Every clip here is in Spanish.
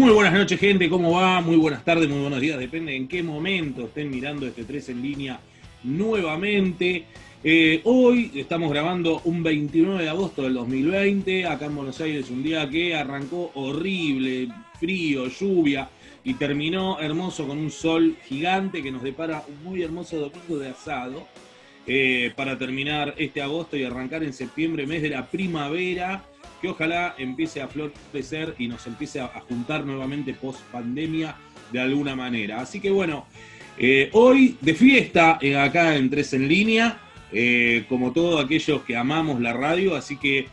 Muy buenas noches, gente, ¿cómo va? Muy buenas tardes, muy buenos días, depende en qué momento estén mirando este 3 en línea nuevamente. Hoy estamos grabando un 29 de agosto del 2020, acá en Buenos Aires, un día que arrancó horrible, frío, lluvia, y terminó hermoso con un sol gigante que nos depara un muy hermoso domingo de asado, para terminar este agosto y arrancar en septiembre, mes de la primavera, que ojalá empiece a florecer y nos empiece a juntar nuevamente post pandemia de alguna manera. Así que bueno, hoy de fiesta acá en 3 en línea, como todos aquellos que amamos la radio, así que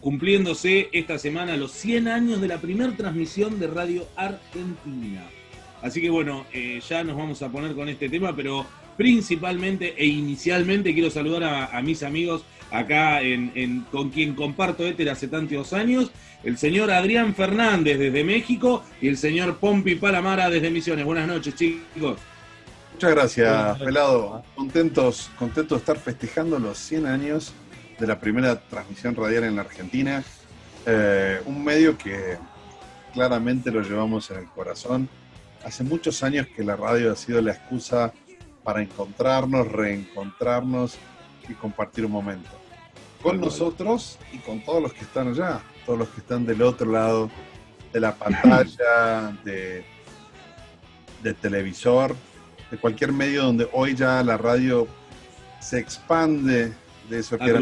cumpliéndose esta semana los 100 años de la primera transmisión de Radio Argentina. Así que bueno, ya nos vamos a poner con este tema, pero principalmente e inicialmente quiero saludar a mis amigos acá con quien comparto éter hace tantos años, el señor Adrián Fernández desde México y el señor Pompi Palamara desde Misiones. Buenas noches, chicos. Muchas gracias, Pelado. Contentos de estar festejando los 100 años de la primera transmisión radial en la Argentina. Un medio que claramente lo llevamos en el corazón. Hace muchos años que la radio ha sido la excusa para encontrarnos, reencontrarnos y compartir un momento. Con nosotros y con todos los que están allá, todos los que están del otro lado de la pantalla, de televisor, de cualquier medio donde hoy ya la radio se expande de eso que ha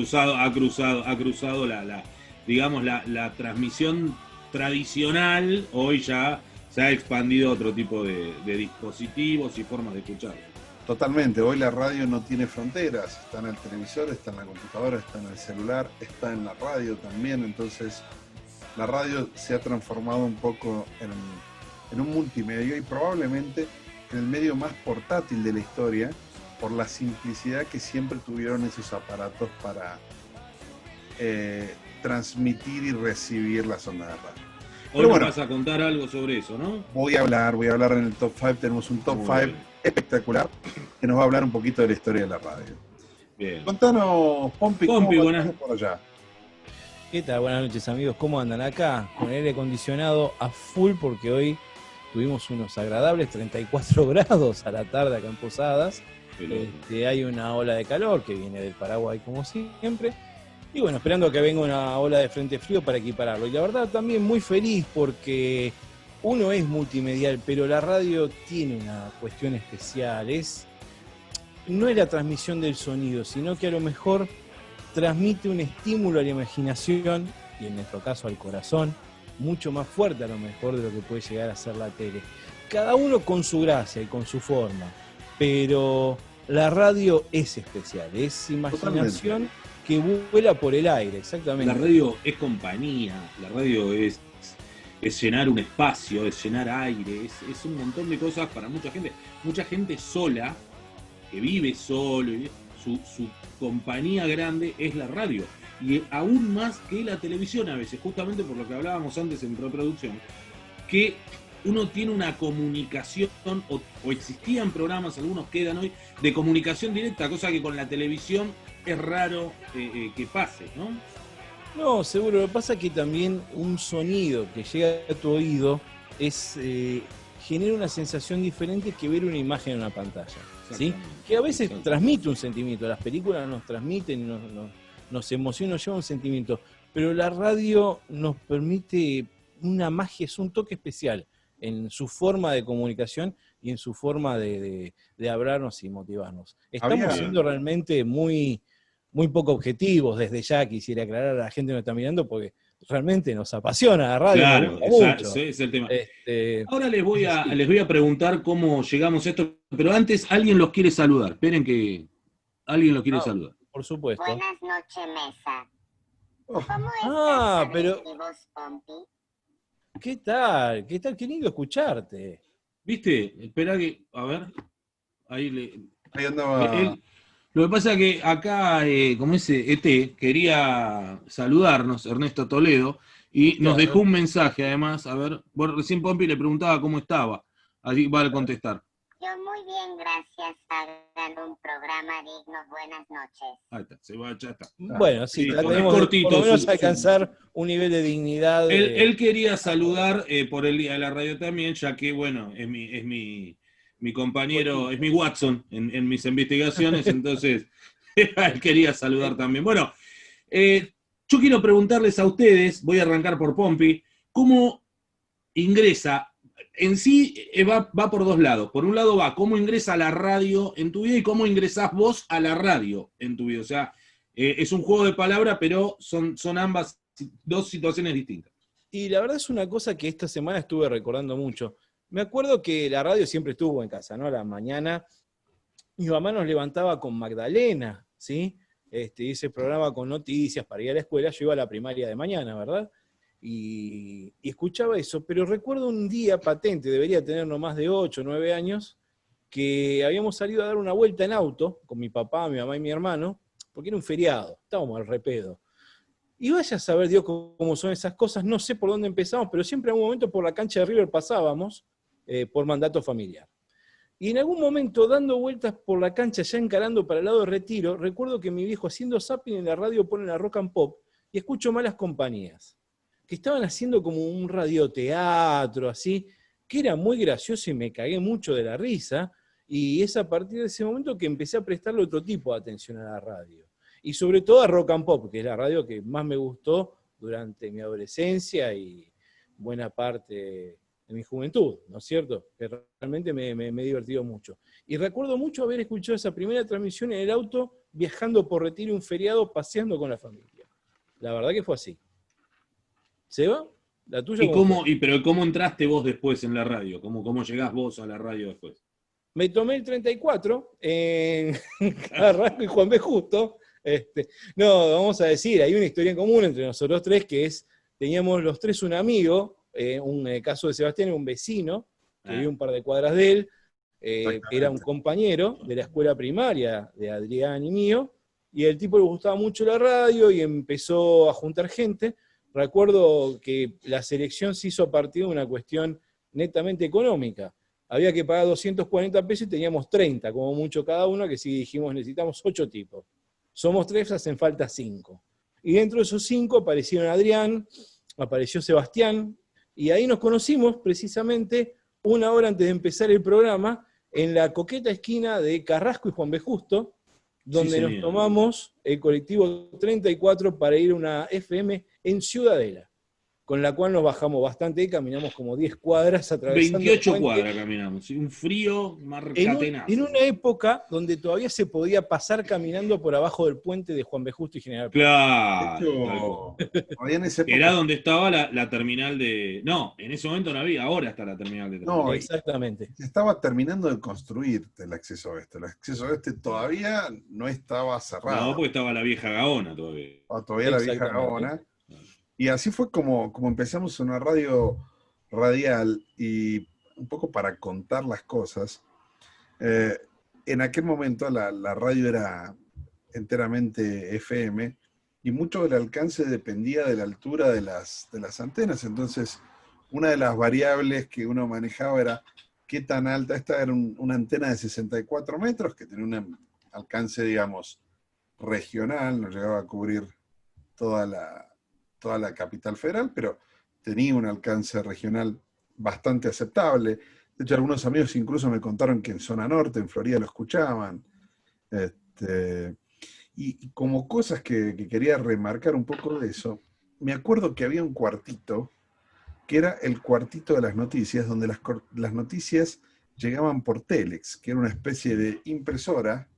cruzado la transmisión tradicional, hoy ya se ha expandido a otro tipo de dispositivos y formas de escuchar. Totalmente, hoy la radio no tiene fronteras, está en el televisor, está en la computadora, está en el celular, está en la radio también, entonces la radio se ha transformado un poco en un multimedia y probablemente en el medio más portátil de la historia por la simplicidad que siempre tuvieron esos aparatos para transmitir y recibir las ondas de radio. Hoy bueno, vas a contar algo sobre eso, ¿no? Voy a hablar en el Top 5, tenemos un Top 5 espectacular que nos va a hablar un poquito de la historia de la radio. Bien. Contanos, Pompi, ¿cómo buenas por allá? ¿Qué tal? Buenas noches, amigos. ¿Cómo andan acá? Con el aire acondicionado a full porque hoy tuvimos unos agradables 34 grados a la tarde acá en Posadas. Hay una ola de calor que viene del Paraguay como siempre. Y bueno, esperando que venga una ola de frente frío para equipararlo. Y la verdad también muy feliz porque uno es multimedial, pero la radio tiene una cuestión especial. No es la transmisión del sonido, sino que a lo mejor transmite un estímulo a la imaginación, y en nuestro caso al corazón, mucho más fuerte a lo mejor de lo que puede llegar a ser la tele. Cada uno con su gracia y con su forma, pero la radio es especial, es imaginación. Totalmente. Que vuela por el aire, exactamente. La radio es compañía, la radio es llenar un espacio, es llenar aire, es un montón de cosas para mucha gente sola, que vive solo, su compañía grande es la radio, y aún más que la televisión a veces, justamente por lo que hablábamos antes en preproducción, que uno tiene una comunicación, o existían programas, algunos quedan hoy, de comunicación directa, cosa que con la televisión es raro que pase, ¿no? No, seguro. Lo que pasa es que también un sonido que llega a tu oído genera una sensación diferente que ver una imagen en una pantalla, ¿sí? Que a veces transmite un sentimiento. Las películas nos transmiten, nos emocionan, nos llevan un sentimiento. Pero la radio nos permite una magia, es un toque especial en su forma de comunicación y en su forma de hablarnos y motivarnos. Estamos siendo realmente muy poco objetivos, desde ya quisiera aclarar a la gente que nos está mirando, porque realmente nos apasiona la radio. Claro, ese es el tema. Ahora les voy a preguntar cómo llegamos a esto, pero antes alguien los quiere saludar. Esperen que alguien los quiere saludar. Por supuesto. Buenas noches, mesa. ¿Cómo estás, pero vos, Pompi? ¿Qué tal? Qué lindo escucharte. ¿Viste? Espera que, a ver, ahí andaba. Lo que pasa es que acá, como ese ET, quería saludarnos, Ernesto Toledo, y nos dejó un mensaje además, a ver, bueno, recién Pompi le preguntaba cómo estaba, así va a contestar. Yo muy bien, gracias. Hagan un programa digno. Buenas noches. Ahí está, ya está. Bueno, sí, Sí, trataremos de por lo menos alcanzar un nivel de dignidad. Él quería saludar por el Día de la Radio también, ya que, bueno, es mi compañero, es mi Watson en mis investigaciones, entonces él quería saludar también. Bueno, yo quiero preguntarles a ustedes, voy a arrancar por Pompi, ¿cómo ingresa? En sí va por dos lados. Por un lado va cómo ingresa la radio en tu vida y cómo ingresás vos a la radio en tu vida. O sea, es un juego de palabras, pero son ambas dos situaciones distintas. Y la verdad es una cosa que esta semana estuve recordando mucho. Me acuerdo que la radio siempre estuvo en casa, ¿no? A la mañana mi mamá nos levantaba con Magdalena, ¿sí? Ese programa con noticias para ir a la escuela. Yo iba a la primaria de mañana, ¿verdad? Y escuchaba eso, pero recuerdo un día patente, debería tener no más de 8 o 9 años, que habíamos salido a dar una vuelta en auto con mi papá, mi mamá y mi hermano, porque era un feriado, estábamos al repedo. Y vaya a saber Dios cómo son esas cosas, no sé por dónde empezamos, pero siempre en algún momento por la cancha de River pasábamos por mandato familiar. Y en algún momento, dando vueltas por la cancha, ya encarando para el lado de Retiro, recuerdo que mi viejo haciendo zapping en la radio pone la Rock and Pop y escucho Malas Compañías, que estaban haciendo como un radioteatro, así, que era muy gracioso y me cagué mucho de la risa, y es a partir de ese momento que empecé a prestarle otro tipo de atención a la radio. Y sobre todo a Rock and Pop, que es la radio que más me gustó durante mi adolescencia y buena parte de mi juventud, ¿no es cierto? Que realmente me he divertido mucho. Y recuerdo mucho haber escuchado esa primera transmisión en el auto, viajando por Retiro un feriado, paseando con la familia. La verdad que fue así. ¿Seba? ¿La tuya? Pero ¿cómo entraste vos después en la radio? ¿Cómo llegás vos a la radio después? Me tomé el 34 en Carrasco y Juan B. Justo. No, vamos a decir, hay una historia en común entre nosotros tres, que es, teníamos los tres un amigo, un caso de Sebastián, un vecino, que vivía un par de cuadras de él, era un compañero de la escuela primaria de Adrián y mío, y el tipo le gustaba mucho la radio y empezó a juntar gente. Recuerdo que la selección se hizo a partir de una cuestión netamente económica. Había que pagar 240 pesos y teníamos 30, como mucho cada uno, que si dijimos necesitamos 8 tipos. Somos 3, hacen falta 5. Y dentro de esos 5 aparecieron Adrián, apareció Sebastián, y ahí nos conocimos precisamente una hora antes de empezar el programa, en la coqueta esquina de Carrasco y Juan B. Justo, donde nos tomamos el colectivo 34 para ir a una FM en Ciudadela, con la cual nos bajamos bastante y caminamos como 10 cuadras atravesando 28 cuadras caminamos, un frío marcatenazo. En una época donde todavía se podía pasar caminando por abajo del puente de Juan B. Justo y General Paz. Claro. En esa época... Era donde estaba la terminal de... No, en ese momento no había, ahora está la terminal de Terminal. No, exactamente. Se estaba terminando de construir el acceso oeste. El acceso oeste todavía no estaba cerrado. No, porque estaba la vieja Gaona todavía. Todavía la vieja Gaona. Y así fue como empezamos una radio radial, y un poco para contar las cosas. En aquel momento la radio era enteramente FM y mucho del alcance dependía de la altura de las antenas. Entonces, una de las variables que uno manejaba era qué tan alta. Esta era una antena de 64 metros que tenía un alcance, digamos, regional, no llegaba a cubrir toda la capital federal, pero tenía un alcance regional bastante aceptable. De hecho, algunos amigos incluso me contaron que en zona norte, en Florida, lo escuchaban. Y como cosas que quería remarcar un poco de eso, me acuerdo que había un cuartito, que era el cuartito de las noticias, donde las noticias llegaban por Telex, que era una especie de impresora.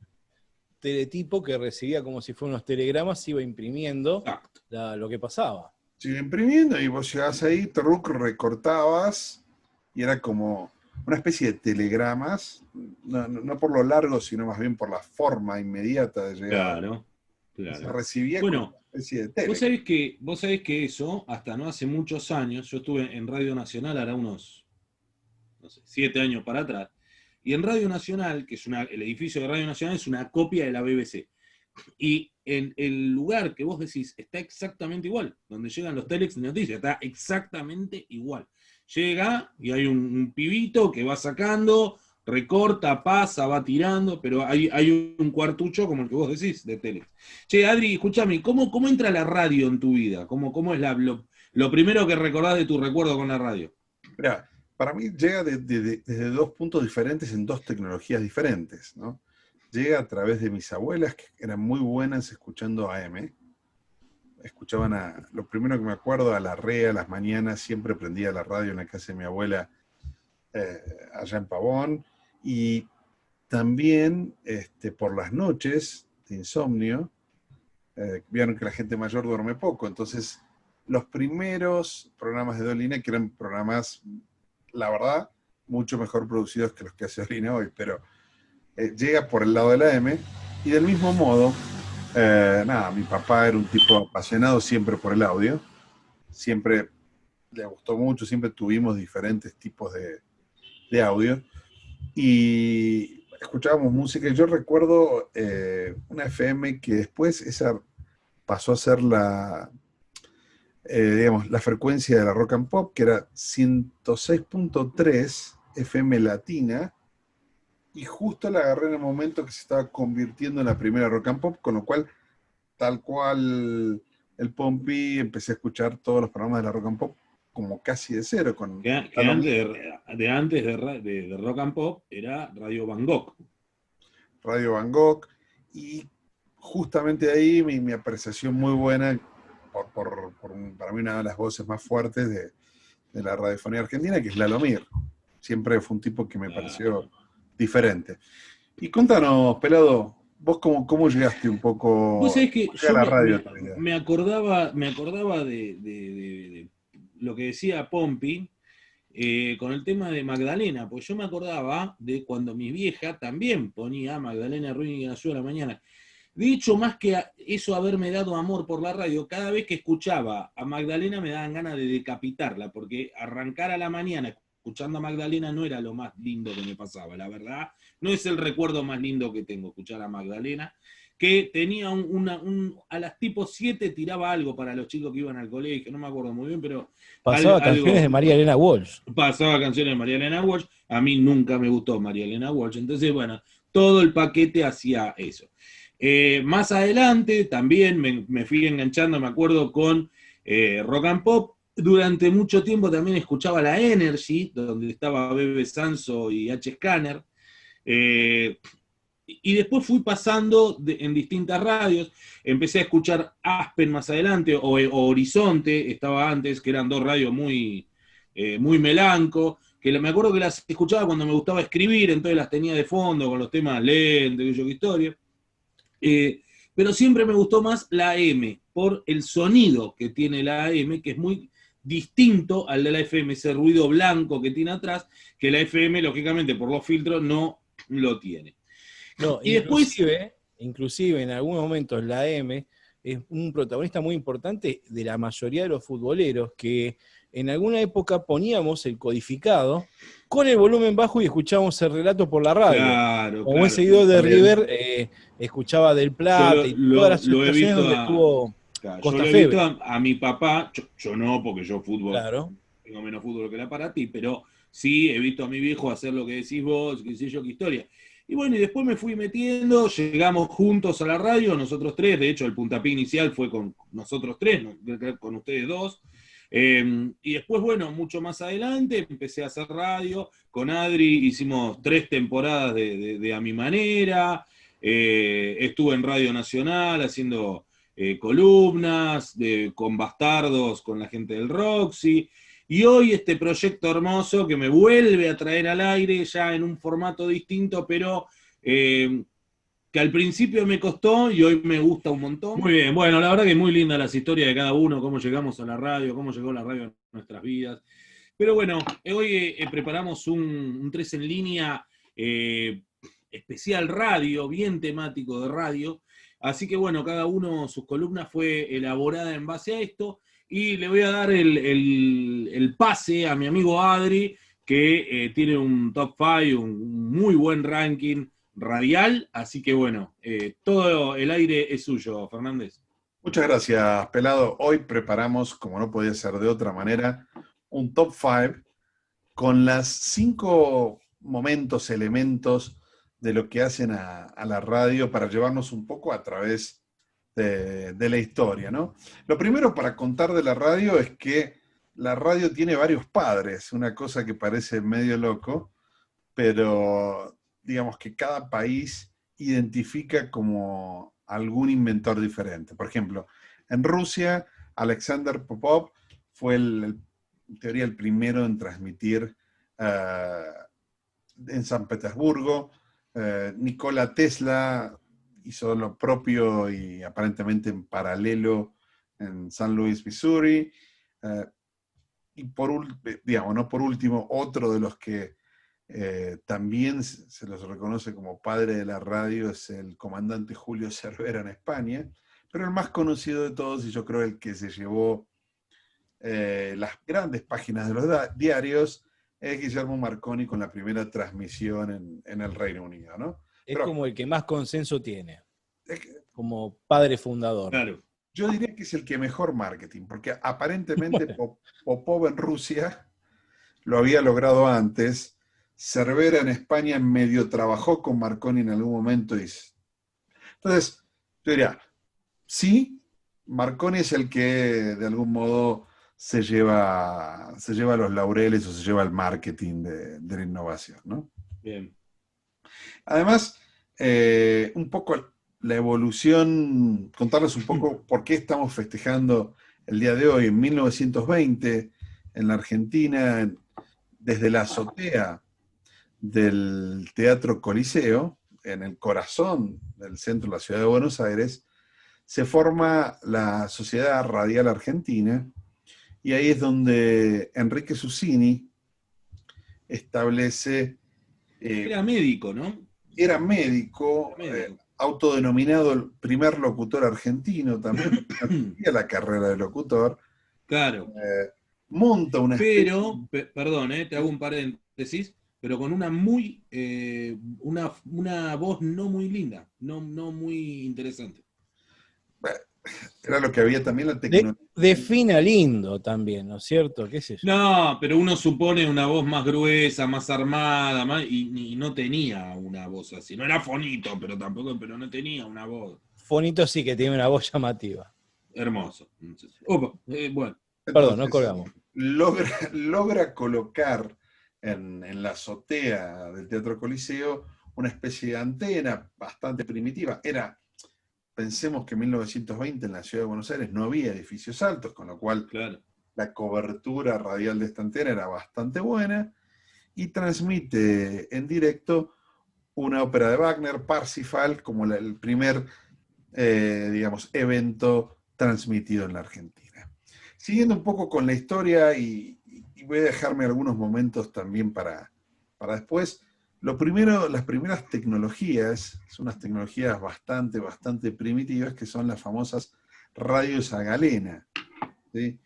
Teletipo que recibía como si fueran unos telegramas, iba imprimiendo lo que pasaba. Se iba imprimiendo y vos llegabas ahí, recortabas, y era como una especie de telegramas, no por lo largo, sino más bien por la forma inmediata de llegar. Claro. Se recibía como una especie de tele. Vos sabés que eso, hasta no hace muchos años, yo estuve en Radio Nacional, hará unos, 7 años para atrás, y en Radio Nacional, que es el edificio de Radio Nacional, es una copia de la BBC. Y en el lugar que vos decís está exactamente igual, donde llegan los telex de noticias, está exactamente igual. Llega y hay un pibito que va sacando recorta, pasa, va tirando, pero hay un cuartucho como el que vos decís, de tele. Che, Adri, escúchame, ¿cómo entra la radio en tu vida? ¿Cómo es lo primero que recordás de tu recuerdo con la radio? Mirá, para mí llega desde dos puntos diferentes en dos tecnologías diferentes, ¿no? Llega a través de mis abuelas, que eran muy buenas escuchando AM. Escuchaban lo primero que me acuerdo, a la REA, a las mañanas, siempre prendía la radio en la casa de mi abuela, allá en Pavón. Y también por las noches de insomnio, vieron que la gente mayor duerme poco, entonces los primeros programas de Dolina, que eran programas, la verdad, mucho mejor producidos que los que hace Dolina hoy, pero llega por el lado de la M, y del mismo modo, mi papá era un tipo apasionado siempre por el audio, siempre le gustó mucho, siempre tuvimos diferentes tipos de audio, y escuchábamos música. Yo recuerdo una FM que después esa pasó a ser la frecuencia de la rock and pop, que era 106.3 FM Latina, y justo la agarré en el momento que se estaba convirtiendo en la primera rock and pop, con lo cual, tal cual el Pompi, empecé a escuchar todos los programas de la rock and pop como casi de cero. Que antes de Rock and Pop era Radio Bangkok. Radio Van Gogh, y justamente ahí mi apreciación muy buena, para mí una de las voces más fuertes de la radiofonía argentina, que es Lalo Mir. Siempre fue un tipo que me pareció diferente. Y contanos, Pelado, vos cómo llegaste un poco Vos sabés que a la radio. me acordaba de lo que decía Pompi, con el tema de Magdalena, pues yo me acordaba de cuando mi vieja también ponía Magdalena Ruiz y Nació a la mañana. De hecho, más que eso haberme dado amor por la radio, cada vez que escuchaba a Magdalena me daban ganas de decapitarla, porque arrancar a la mañana escuchando a Magdalena no era lo más lindo que me pasaba, la verdad. No es el recuerdo más lindo que tengo, escuchar a Magdalena, que tenía a las tipo 7 tiraba algo para los chicos que iban al colegio, no me acuerdo muy bien, pero... Pasaba canciones de María Elena Walsh. Pasaba canciones de María Elena Walsh, a mí nunca me gustó María Elena Walsh, entonces bueno, todo el paquete hacía eso. Más adelante también me fui enganchando, me acuerdo, con Rock and Pop. Durante mucho tiempo también escuchaba la Energy, donde estaba Bebe Sanso y H. Scanner. Y después fui pasando en distintas radios. Empecé a escuchar Aspen más adelante, o Horizonte, estaba antes, que eran dos radios muy melanco, que me acuerdo que las escuchaba cuando me gustaba escribir, entonces las tenía de fondo con los temas lentos, que historia. Pero siempre me gustó más la AM, por el sonido que tiene la AM, que es muy distinto al de la FM, ese ruido blanco que tiene atrás, que la FM, lógicamente, por los filtros, no lo tiene. No, y inclusive en algunos momentos la AM es un protagonista muy importante de la mayoría de los futboleros, que en alguna época poníamos el codificado con el volumen bajo y escuchábamos el relato por la radio. Claro, como buen seguidor de River, escuchaba Del Plata y todas las situaciones donde estuvo Costa Febre. Yo lo he visto a mi papá, yo no, porque yo fútbol, claro, tengo menos fútbol que la para ti, pero sí he visto a mi viejo hacer lo que decís vos, qué sé yo, qué historia. Y bueno, y después me fui metiendo, llegamos juntos a la radio, nosotros tres, de hecho el puntapié inicial fue con nosotros tres, con ustedes dos. Y después, bueno, mucho más adelante empecé a hacer radio, con Adri hicimos 3 temporadas de A Mi Manera, estuve en Radio Nacional haciendo columnas, con Bastardos, con la gente del Roxy, y hoy este proyecto hermoso que me vuelve a traer al aire, ya en un formato distinto, pero que al principio me costó y hoy me gusta un montón. Muy bien, bueno, la verdad que es muy linda las historias de cada uno, cómo llegamos a la radio, cómo llegó la radio a nuestras vidas. Pero bueno, hoy preparamos un 3 en línea especial radio, bien temático de radio. Así que bueno, cada uno, sus columnas fue elaborada en base a esto. Y le voy a dar el pase a mi amigo Adri, que tiene un top 5, un muy buen ranking radial, así que bueno, todo el aire es suyo, Fernández. Muchas gracias, Pelado. Hoy preparamos, como no podía ser de otra manera, un top 5 con las 5 momentos, elementos de lo que hacen a la radio para llevarnos un poco a través de la historia, ¿no? Lo primero para contar de la radio es que la radio tiene varios padres, una cosa que parece medio loco, pero digamos que cada país identifica como algún inventor diferente. Por ejemplo, en Rusia, Alexander Popov fue en teoría el primero en transmitir en San Petersburgo. Nikola Tesla hizo lo propio y aparentemente en paralelo en San Luis, Missouri. Y digamos, no por último, otro de los que también se los reconoce como padre de la radio es el comandante Julio Cervera en España, pero el más conocido de todos, y yo creo el que se llevó las grandes páginas de los diarios, es Guillermo Marconi con la primera transmisión en el Reino Unido, ¿no? Es Pero, como el que más consenso tiene, como padre fundador. Claro. yo diría que es el que mejor marketing, porque aparentemente Popov en Rusia lo había logrado antes. Cervera en España medio trabajó con Marconi en algún momento. Entonces, yo diría, sí, Marconi es el que de algún modo se lleva los laureles o se lleva el marketing de la innovación, ¿no? Bien. Además, un poco la evolución, contarles un poco por qué estamos festejando el día de hoy. En 1920, en la Argentina, desde la azotea del Teatro Coliseo, en el corazón del centro de la ciudad de Buenos Aires, se forma la Sociedad Radial Argentina, y ahí es donde Enrique Susini establece... Era médico, ¿no? Era médico, autodenominado el primer locutor argentino, también tenía la carrera de locutor. Claro. Monta una Pero, perdón, te hago un paréntesis, pero con una una voz no muy linda, no muy interesante. Era lo que había también la tecnología. Defina lindo también, ¿no es cierto? ¿Qué es eso? No, pero uno supone una voz más gruesa, más armada, y no tenía una voz así. No era fonito, pero no tenía una voz. Fonito sí que tiene una voz llamativa. Hermoso. Opa, bueno. Perdón, no colgamos. Logra colocar en la azotea del Teatro Coliseo una especie de antena bastante primitiva. Pensemos que en 1920 en la ciudad de Buenos Aires no había edificios altos, con lo cual Claro. la cobertura radial de esta antena era bastante buena, y transmite en directo una ópera de Wagner, Parsifal, como el primer, digamos, evento transmitido en la Argentina. Siguiendo un poco con la historia, y voy a dejarme algunos momentos también para después. Lo primero, las primeras tecnologías, son unas tecnologías bastante primitivas, que son las famosas radios a galena, ¿sí?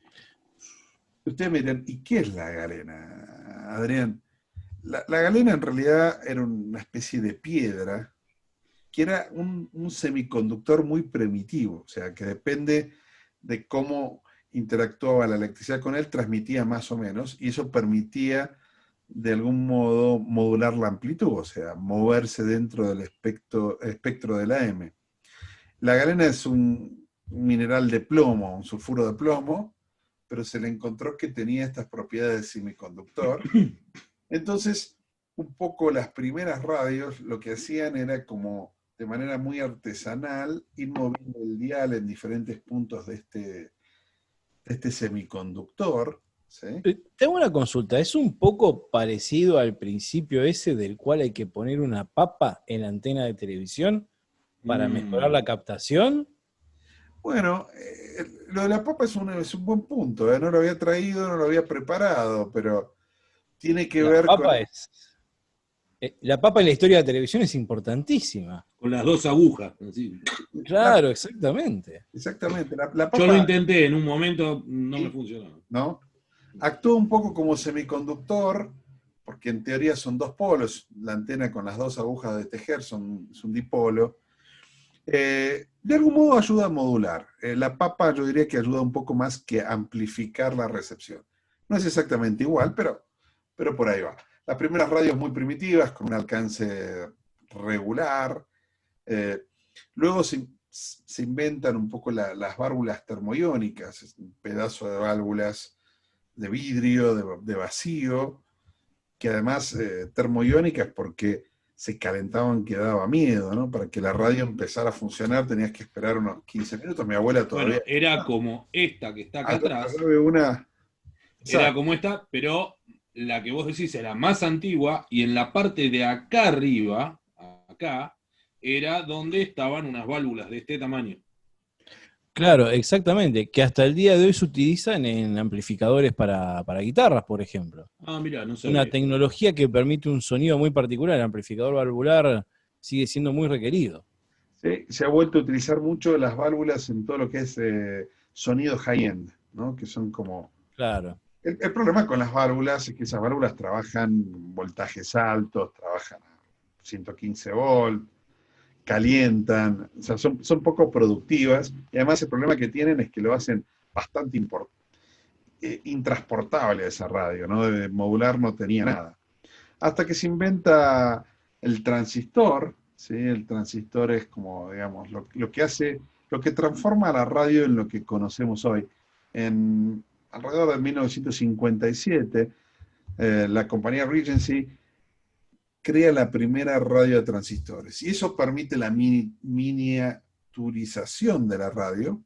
Ustedes me dirán, ¿y qué es la galena, Adrián? La galena en realidad era una especie de piedra, que era un semiconductor muy primitivo, o sea, que depende de cómo interactuaba la electricidad con él, transmitía más o menos, y eso permitía de algún modo modular la amplitud, o sea, moverse dentro del espectro de la M. La galena es un mineral de plomo, un sulfuro de plomo, pero se le encontró que tenía estas propiedades de semiconductor. Entonces, un poco las primeras radios lo que hacían era como de manera muy artesanal ir moviendo el dial en diferentes puntos de este semiconductor, ¿sí? Tengo una consulta, ¿es un poco parecido al principio ese del cual hay que poner una papa en la antena de televisión para mejorar la captación? Bueno, lo de la papa es un buen punto, no lo había traído, no lo había preparado, pero tiene que ver con... La papa en la historia de la televisión es importantísima. Con las dos agujas. Así. Claro, exactamente. Exactamente. La papa, yo lo intenté, en un momento no me funcionó. ¿No? Actúa un poco como semiconductor, porque en teoría son dos polos. La antena con las dos agujas de tejer es un dipolo. De algún modo ayuda a modular. La papa yo diría que ayuda un poco más que a amplificar la recepción. No es exactamente igual, pero por ahí va. Las primeras radios muy primitivas, con un alcance regular. Luego se inventan un poco las válvulas termoiónicas, un pedazo de válvulas de vidrio, de vacío, que además termoiónicas porque se calentaban que daba miedo, ¿no? Para que la radio empezara a funcionar tenías que esperar unos 15 minutos. Mi abuela todavía... Bueno, era como esta que está acá atrás. Una... Era como esta, pero la que vos decís era más antigua y en la parte de acá arriba, acá, era donde estaban unas válvulas de este tamaño. Claro, exactamente, que hasta el día de hoy se utilizan en amplificadores para guitarras, por ejemplo. Ah, mira, no sé. Una tecnología que permite un sonido muy particular. El amplificador valvular sigue siendo muy requerido. Sí, se ha vuelto a utilizar mucho las válvulas en todo lo que es sonido high-end, ¿no? Que son como... Claro. El problema con las válvulas es que esas válvulas trabajan voltajes altos, trabajan a 115 volt, calientan, o sea, son poco productivas, y además el problema que tienen es que lo hacen bastante intransportable a esa radio, ¿no? De modular no tenía nada. Hasta que se inventa el transistor, ¿sí? El transistor es como, digamos, lo que hace, lo que transforma a la radio en lo que conocemos hoy. Alrededor de 1957, la compañía Regency crea la primera radio de transistores. Y eso permite la miniaturización de la radio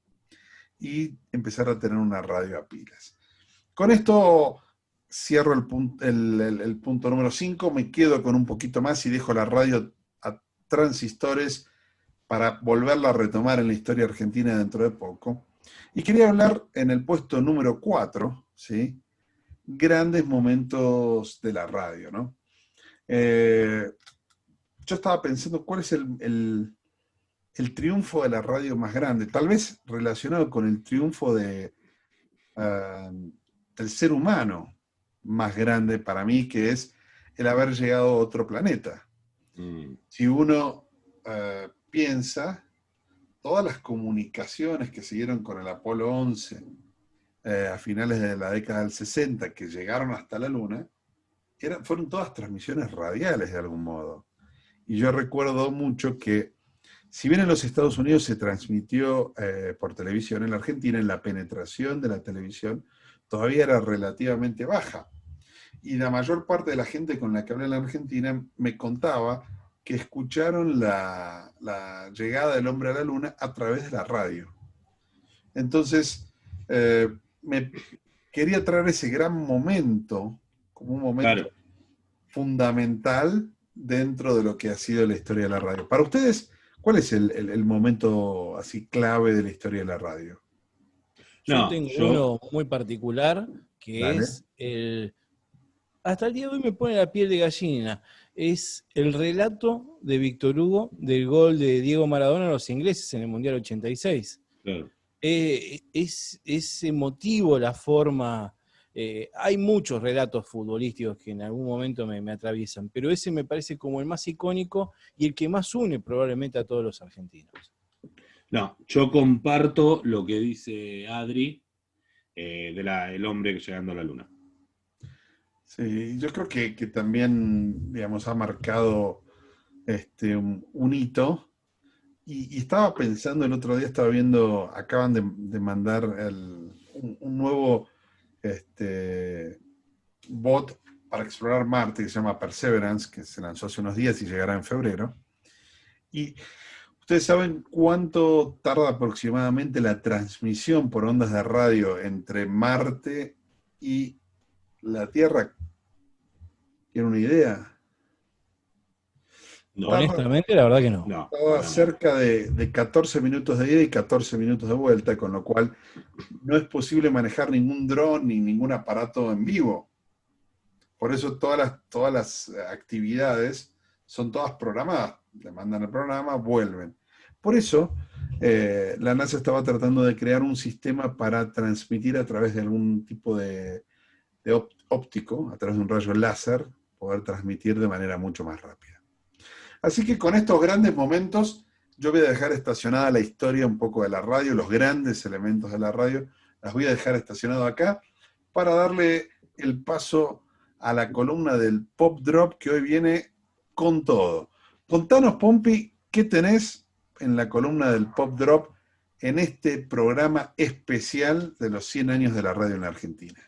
y empezar a tener una radio a pilas. Con esto cierro el punto número 5, me quedo con un poquito más y dejo la radio a transistores para volverla a retomar en la historia argentina dentro de poco. Y quería hablar en el puesto número 4, ¿sí? Grandes momentos de la radio, ¿no? Yo estaba pensando cuál es el triunfo de la radio más grande, tal vez relacionado con el triunfo del ser humano más grande para mí, que es el haber llegado a otro planeta. Si uno piensa, todas las comunicaciones que siguieron con el Apolo 11 a finales de la década del 60, que llegaron hasta la Luna, fueron todas transmisiones radiales de algún modo. Y yo recuerdo mucho que, si bien en los Estados Unidos se transmitió por televisión, en la Argentina la penetración de la televisión todavía era relativamente baja. Y la mayor parte de la gente con la que hablé en la Argentina me contaba que escucharon la llegada del hombre a la Luna a través de la radio. Entonces, me quería traer ese gran momento como un momento fundamental dentro de lo que ha sido la historia de la radio. Para ustedes, ¿cuál es el momento así clave de la historia de la radio? Yo tengo uno muy particular, que es hasta el día de hoy me pone la piel de gallina. Es el relato de Víctor Hugo del gol de Diego Maradona a los ingleses en el Mundial 86. Claro. Es emotivo la forma. Hay muchos relatos futbolísticos que en algún momento me atraviesan, pero ese me parece como el más icónico y el que más une probablemente a todos los argentinos. No, yo comparto lo que dice Adri el hombre llegando a la Luna. Sí, yo creo que también, digamos, ha marcado un hito. Y estaba pensando el otro día, estaba viendo, acaban de mandar un nuevo bot para explorar Marte, que se llama Perseverance, que se lanzó hace unos días y llegará en febrero. Y ¿ustedes saben cuánto tarda aproximadamente la transmisión por ondas de radio entre Marte y la Tierra? ¿Tienen una idea? No. Honestamente, la verdad que no. Estaba cerca de 14 minutos de ida y 14 minutos de vuelta, con lo cual no es posible manejar ningún dron ni ningún aparato en vivo. Por eso todas las actividades son todas programadas. Le mandan el programa, vuelven. Por eso la NASA estaba tratando de crear un sistema para transmitir a través de algún tipo de óptico, a través de un rayo láser, poder transmitir de manera mucho más rápida. Así que con estos grandes momentos, yo voy a dejar estacionada la historia un poco de la radio, los grandes elementos de la radio, las voy a dejar estacionado acá, para darle el paso a la columna del Pop Drop que hoy viene con todo. Contanos, Pompi, ¿qué tenés en la columna del Pop Drop en este programa especial de los 100 años de la radio en la Argentina?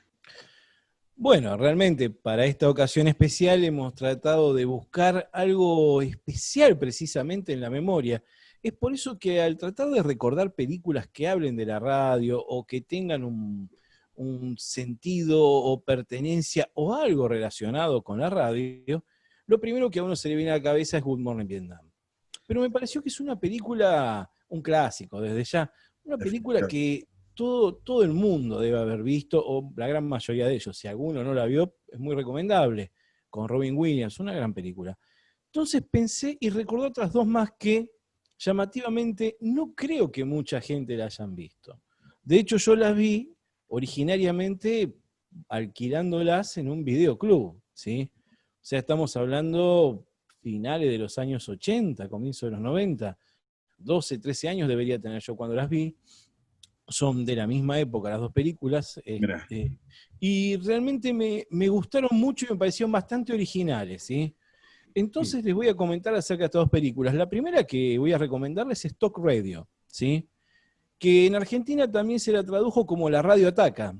Bueno, realmente para esta ocasión especial hemos tratado de buscar algo especial precisamente en la memoria. Es por eso que al tratar de recordar películas que hablen de la radio o que tengan un sentido o pertenencia o algo relacionado con la radio, lo primero que a uno se le viene a la cabeza es Good Morning Vietnam. Pero me pareció que es una película, un clásico desde ya, una película que todo el mundo debe haber visto, o la gran mayoría de ellos. Si alguno no la vio, es muy recomendable, con Robin Williams, una gran película. Entonces pensé y recordé otras dos más que, llamativamente, no creo que mucha gente la hayan visto. De hecho, yo las vi originariamente alquilándolas en un videoclub, ¿sí? O sea, estamos hablando finales de los años 80, comienzo de los 90, 12, 13 años debería tener yo cuando las vi. Son de la misma época las dos películas, y realmente me gustaron mucho y me parecieron bastante originales, ¿sí? Entonces les voy a comentar acerca de estas dos películas. La primera que voy a recomendarles es Talk Radio, ¿sí? Que en Argentina también se la tradujo como La Radio Ataca.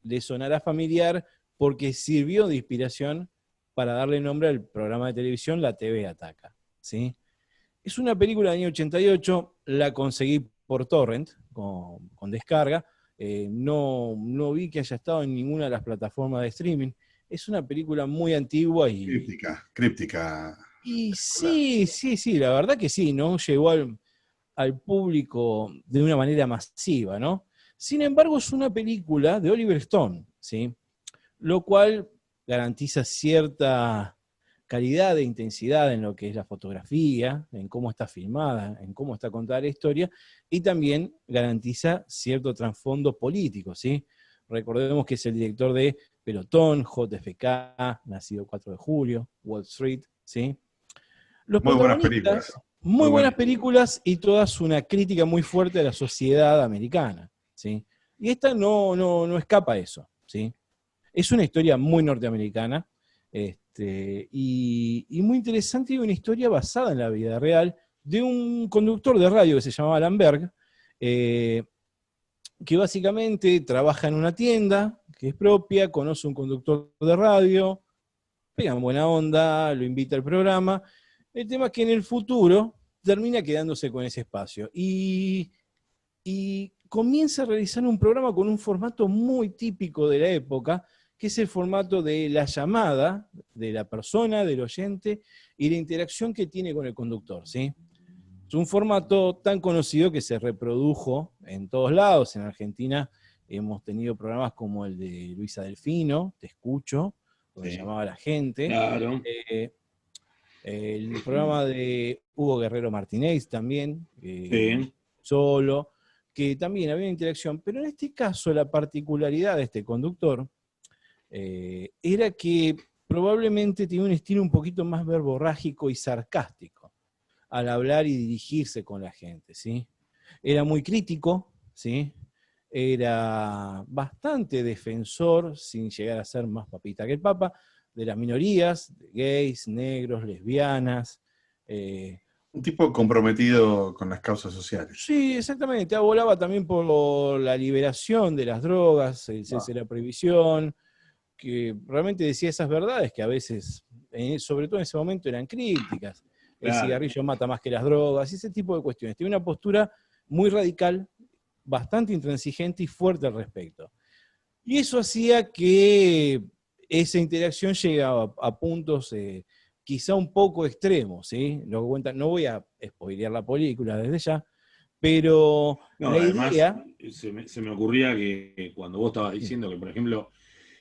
Le sonará familiar porque sirvió de inspiración para darle nombre al programa de televisión La TV Ataca, ¿sí? Es una película del año 88, la conseguí por torrent, con descarga. No vi que haya estado en ninguna de las plataformas de streaming. Es una película muy antigua y... Críptica. Y sí, la verdad que sí, ¿no? Llegó al público de una manera masiva, ¿no? Sin embargo, es una película de Oliver Stone, ¿sí? Lo cual garantiza cierta calidad e intensidad en lo que es la fotografía, en cómo está filmada, en cómo está contada la historia, y también garantiza cierto trasfondo político, ¿sí? Recordemos que es el director de Pelotón, JFK, Nacido 4 de Julio, Wall Street, ¿sí? Los muy buenas protagonistas, películas. muy buenas películas y todas una crítica muy fuerte a la sociedad americana, ¿sí? Y esta no escapa a eso, ¿sí? Es una historia muy norteamericana, y muy interesante, y una historia basada en la vida real de un conductor de radio que se llamaba Alan Berg, que básicamente trabaja en una tienda que es propia, conoce un conductor de radio, pegan buena onda, lo invita al programa. El tema es que en el futuro termina quedándose con ese espacio y comienza a realizar un programa con un formato muy típico de la época, que es el formato de la llamada de la persona, del oyente, y la interacción que tiene con el conductor, ¿sí? Es un formato tan conocido que se reprodujo en todos lados. En Argentina hemos tenido programas como el de Luisa Delfino, Te Escucho, donde llamaba a la gente. Claro. El programa de Hugo Guerrero Martínez también, solo, que también había interacción. Pero en este caso la particularidad de este conductor era que probablemente tenía un estilo un poquito más verborrágico y sarcástico al hablar y dirigirse con la gente, ¿sí? Era muy crítico, ¿sí? Era bastante defensor, sin llegar a ser más papita que el papa, de las minorías, de gays, negros, lesbianas. Un tipo comprometido con las causas sociales. Sí, exactamente. Abolaba también por la liberación de las drogas, el cese de la prohibición, que realmente decía esas verdades que a veces, sobre todo en ese momento, eran críticas. El cigarrillo mata más que las drogas, ese tipo de cuestiones. Tiene una postura muy radical, bastante intransigente y fuerte al respecto. Y eso hacía que esa interacción llegaba a puntos quizá un poco extremos, ¿sí? Lo que cuenta, no voy a spoilear la película desde ya, pero la idea... Se me ocurría que cuando vos estabas diciendo que, por ejemplo,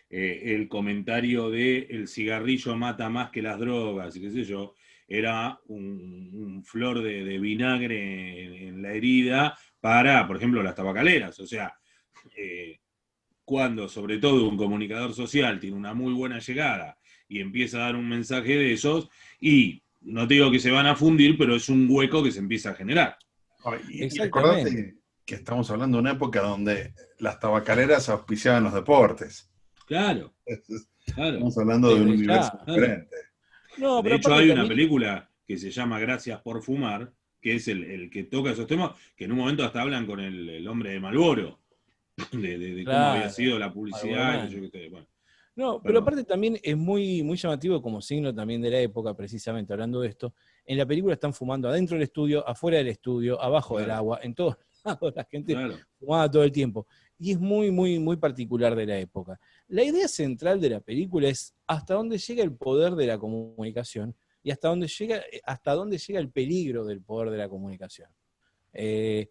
el comentario de el cigarrillo mata más que las drogas, y qué sé yo, era un flor de vinagre en la herida para, por ejemplo, las tabacaleras. O sea, cuando sobre todo un comunicador social tiene una muy buena llegada y empieza a dar un mensaje de esos, y no te digo que se van a fundir, pero es un hueco que se empieza a generar. Y acordate que estamos hablando de una época donde las tabacaleras auspiciaban los deportes. Claro. Claro. Estamos hablando de un universo diferente. No, De pero hecho, aparte hay una también- película que se llama Gracias por Fumar, que es el que toca esos temas, que en un momento hasta hablan con el hombre de Marlboro, de cómo había Claro, sido la Marlboro publicidad, Man. yo qué sé, bueno. No, pero Perdón. aparte también es muy, muy llamativo como signo también de la época, precisamente hablando de esto. En la película están fumando adentro del estudio, afuera del estudio, abajo del Claro, agua, en todos lados la gente claro, fumaba todo el tiempo. Y es muy, muy, muy particular de la época. La idea central de la película es hasta dónde llega el poder de la comunicación y hasta dónde llega el peligro del poder de la comunicación. Eh,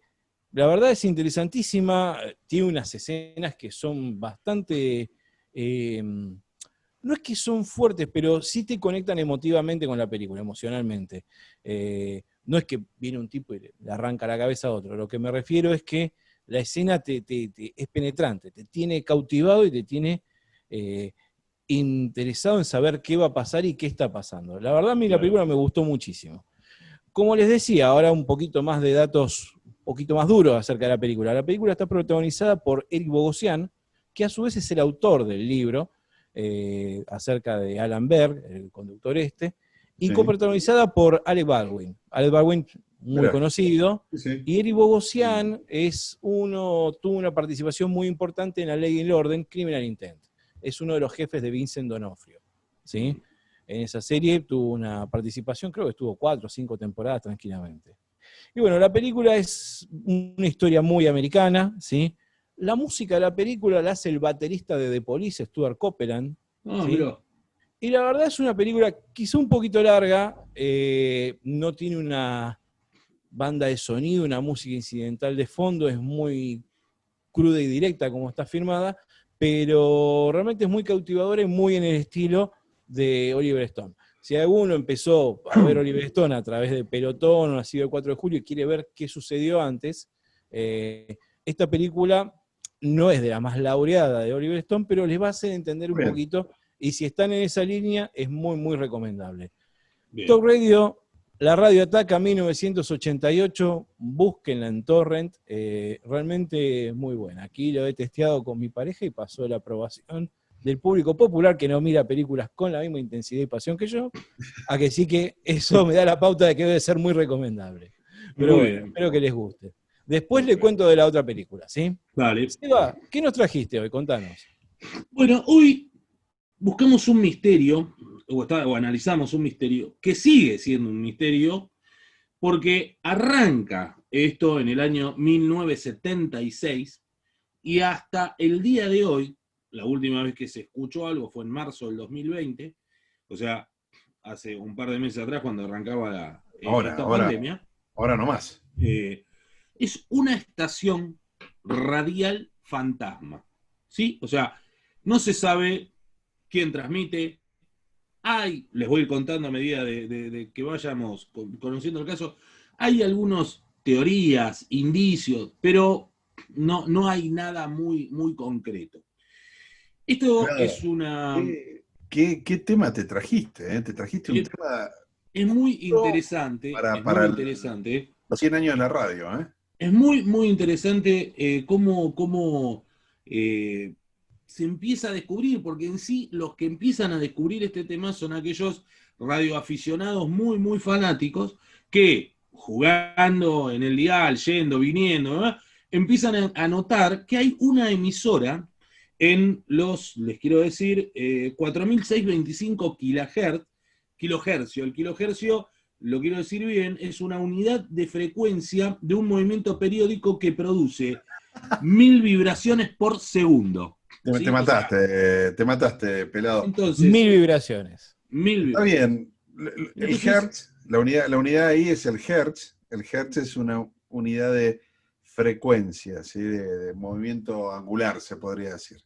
la verdad es interesantísima, tiene unas escenas que son bastante... no es que son fuertes, pero sí te conectan emotivamente con la película, emocionalmente. No es que viene un tipo y le arranca la cabeza a otro. Lo que me refiero es que la escena es penetrante, te tiene cautivado y te tiene interesado en saber qué va a pasar y qué está pasando. La verdad, a mí la claro. película me gustó muchísimo. Como les decía, ahora un poquito más de datos, un poquito más duros acerca de la película. La película está protagonizada por Eric Bogosian, que a su vez es el autor del libro acerca de Alan Berg, el conductor y Sí. coprotagonizada por Alec Baldwin. Alec Baldwin, muy Mirá. conocido, Sí, sí. y Eric Bogosian tuvo una participación muy importante en La Ley y el Orden, Criminal Intent. Es uno de los jefes de Vincent D'Onofrio, ¿sí? En esa serie tuvo una participación, creo que estuvo 4 o 5 temporadas tranquilamente. Y bueno, la película es una historia muy americana, ¿sí? La música de la película la hace el baterista de The Police, Stuart Copeland, Ah, ¿sí? mirá. Y la verdad es una película quizá un poquito larga, no tiene una banda de sonido, una música incidental de fondo, es muy cruda y directa como está filmada, pero realmente es muy cautivadora y muy en el estilo de Oliver Stone. Si alguno empezó a ver Oliver Stone a través de Pelotón o Nacido el 4 de julio y quiere ver qué sucedió antes, esta película no es de la más laureada de Oliver Stone, pero les va a hacer entender un Bien. poquito, y si están en esa línea, es muy, muy recomendable. Bien. Talk Radio, la radio Ataca 1988, búsquenla en Torrent, realmente muy buena. Aquí lo he testeado con mi pareja y pasó la aprobación del público popular que no mira películas con la misma intensidad y pasión que yo, a que sí que eso me da la pauta de que debe ser muy recomendable. Pero Muy bueno, bien. espero que les guste. Después le Perfecto. cuento de la otra película, ¿sí? Dale. Seba, ¿qué nos trajiste hoy? Contanos. Bueno, hoy buscamos un misterio, o analizamos un misterio, que sigue siendo un misterio, porque arranca esto en el año 1976 y hasta el día de hoy, la última vez que se escuchó algo fue en marzo del 2020, o sea, hace un par de meses atrás cuando arrancaba esta pandemia, Ahora nomás. es una estación radial fantasma, ¿sí? O sea, no se sabe quién transmite. Les voy a ir contando a medida de que vayamos conociendo el caso, hay algunas teorías, indicios, pero no hay nada muy, muy concreto. Esto Claro. es una... ¿Qué tema te trajiste? Te trajiste un tema Es muy interesante, para los 100 años de la radio, ¿eh? Es muy, muy interesante cómo se empieza a descubrir, porque en sí los que empiezan a descubrir este tema son aquellos radioaficionados muy, muy fanáticos que jugando en el dial, yendo, viniendo, ¿verdad? Empiezan a notar que hay una emisora en les quiero decir, 4625 kilohercio. El kilohercio, lo quiero decir bien, es una unidad de frecuencia de un movimiento periódico que produce 1000 vibraciones por segundo. ¿Sí? Te mataste, pelado. Entonces, 1000 vibraciones. 1000 Está vibraciones. bien. El hertz, la unidad ahí es el hertz. El hertz es una unidad de frecuencia, ¿sí? de movimiento angular, se podría decir.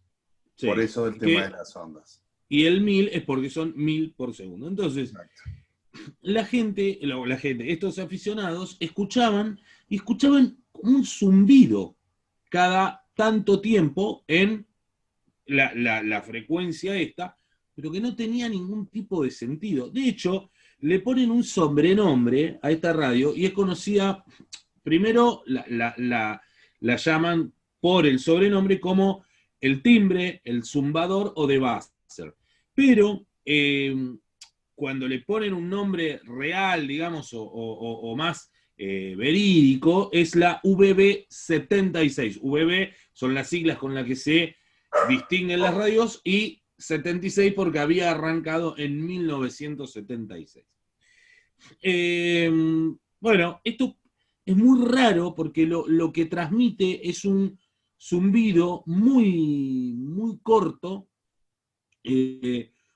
Sí, por eso el tema de las ondas. Y el 1000 es porque son 1000 por segundo. Entonces, exacto, la gente, estos aficionados, escuchaban un zumbido cada tanto tiempo en la frecuencia esta, pero que no tenía ningún tipo de sentido. De hecho, le ponen un sobrenombre a esta radio y es conocida, primero la llaman por el sobrenombre como el timbre, el zumbador o de buzzer. pero cuando le ponen un nombre real, digamos, o más verídico, es la VB76. VB son las siglas con las que se distinguen las radios, y 76 porque había arrancado en 1976. Bueno, esto es muy raro porque lo que transmite es un zumbido muy, muy corto,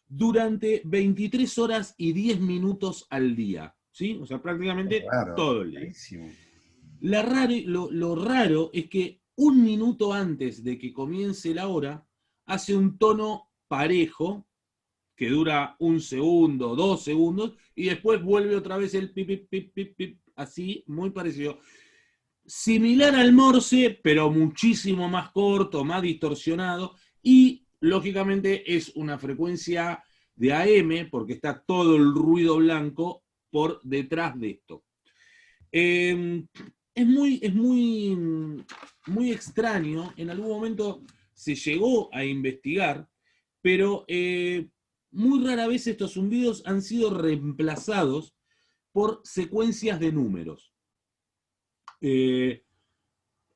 durante 23 horas y 10 minutos al día, ¿sí? O sea, prácticamente Claro, todo el día. rarísimo. Lo raro es que un minuto antes de que comience la hora, hace un tono parejo, que dura 1 segundo, 2 segundos, y después vuelve otra vez el pip, pip, pip, pip, pip, así, muy parecido. Similar al Morse, pero muchísimo más corto, más distorsionado, y lógicamente es una frecuencia de AM, porque está todo el ruido blanco por detrás de esto. Es muy extraño. En algún momento se llegó a investigar, pero muy rara vez estos zumbidos han sido reemplazados por secuencias de números.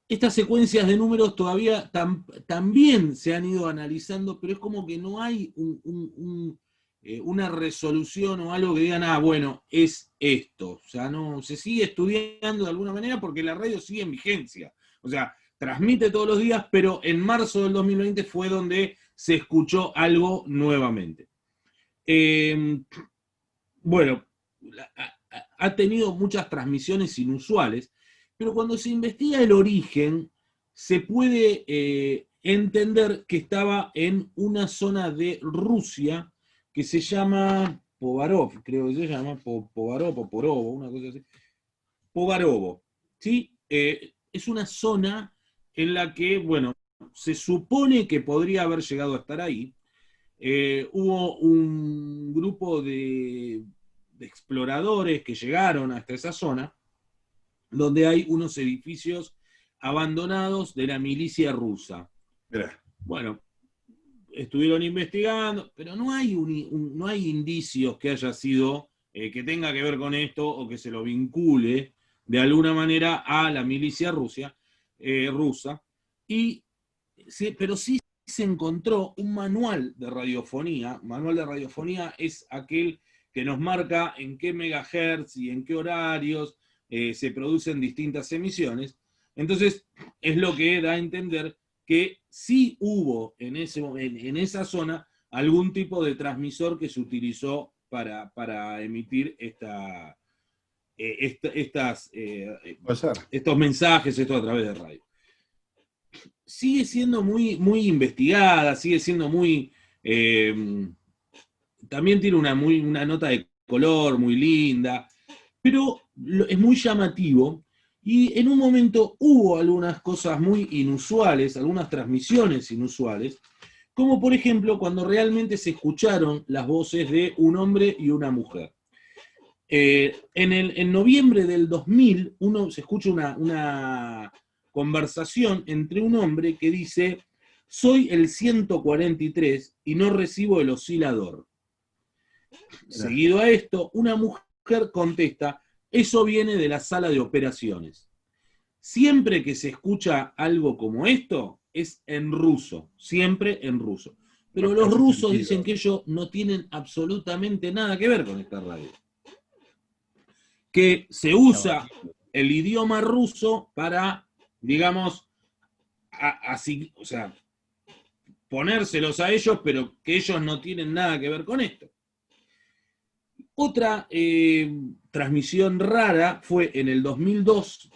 Estas secuencias de números todavía también se han ido analizando, pero es como que no hay una resolución o algo que digan, bueno, es esto. O sea, no se sigue estudiando de alguna manera porque la radio sigue en vigencia. O sea, transmite todos los días, pero en marzo del 2020 fue donde se escuchó algo nuevamente. Bueno, ha tenido muchas transmisiones inusuales, pero cuando se investiga el origen, se puede entender que estaba en una zona de Rusia que se llama Povarov, creo que se llama Povarov o Porovo, una cosa así. Povarovo, ¿sí? Es una zona en la que, bueno, se supone que podría haber llegado a estar ahí. Hubo un grupo de exploradores que llegaron hasta esa zona, donde hay unos edificios abandonados de la milicia rusa. Mirá. Bueno, estuvieron investigando, pero no hay indicios que haya sido, que tenga que ver con esto o que se lo vincule de alguna manera a la milicia rusa, pero sí se encontró un manual de radiofonía. Manual de radiofonía es aquel que nos marca en qué megahertz y en qué horarios se producen distintas emisiones. Entonces, es lo que da a entender que sí hubo en esa zona algún tipo de transmisor que se utilizó para emitir estos mensajes, esto a través de radio. Sigue siendo muy, muy investigada, sigue siendo muy... también tiene una nota de color muy linda, pero es muy llamativo, y en un momento hubo algunas cosas muy inusuales, algunas transmisiones inusuales, como por ejemplo cuando realmente se escucharon las voces de un hombre y una mujer. En noviembre del 2000 se escucha una conversación entre un hombre que dice: soy el 143 y no recibo el oscilador. Seguido a esto, una mujer contesta: eso viene de la sala de operaciones. Siempre que se escucha algo como esto, es en ruso, siempre en ruso. Pero los rusos dicen que ellos no tienen absolutamente nada que ver con esta radio. Que se usa el idioma ruso para, digamos, así, o sea, ponérselos a ellos, pero que ellos no tienen nada que ver con esto. Otra transmisión rara fue en el 2002,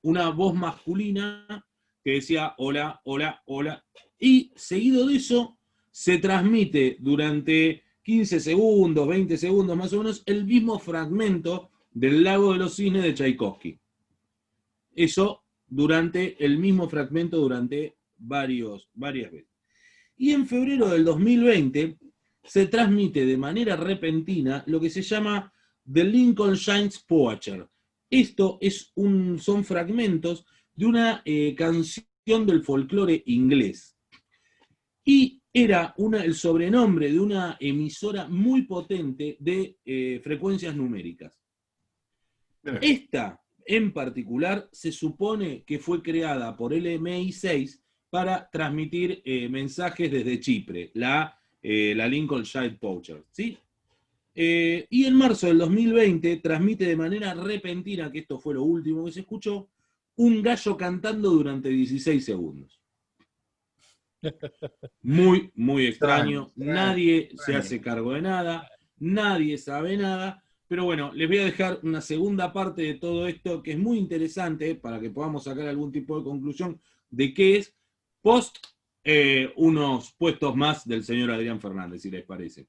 una voz masculina que decía hola, hola, hola, y seguido de eso se transmite durante 15 segundos, 20 segundos más o menos, el mismo fragmento del Lago de los Cisnes de Tchaikovsky. Eso durante el mismo fragmento durante varias veces. Y en febrero del 2020 se transmite de manera repentina lo que se llama The Lincolnshire Poacher. Esto son fragmentos de una canción del folclore inglés. Y era el sobrenombre de una emisora muy potente de frecuencias numéricas. Esta, en particular, se supone que fue creada por LMI6 para transmitir mensajes desde Chipre, la Lincolnshire Poacher, ¿sí? Y en marzo del 2020 transmite de manera repentina, que esto fue lo último que se escuchó, un gallo cantando durante 16 segundos. Muy, muy extraño. Nadie se hace cargo de nada, nadie sabe nada. Pero bueno, les voy a dejar una segunda parte de todo esto que es muy interesante para que podamos sacar algún tipo de conclusión de qué es post unos puestos más del señor Adrián Fernández, si les parece.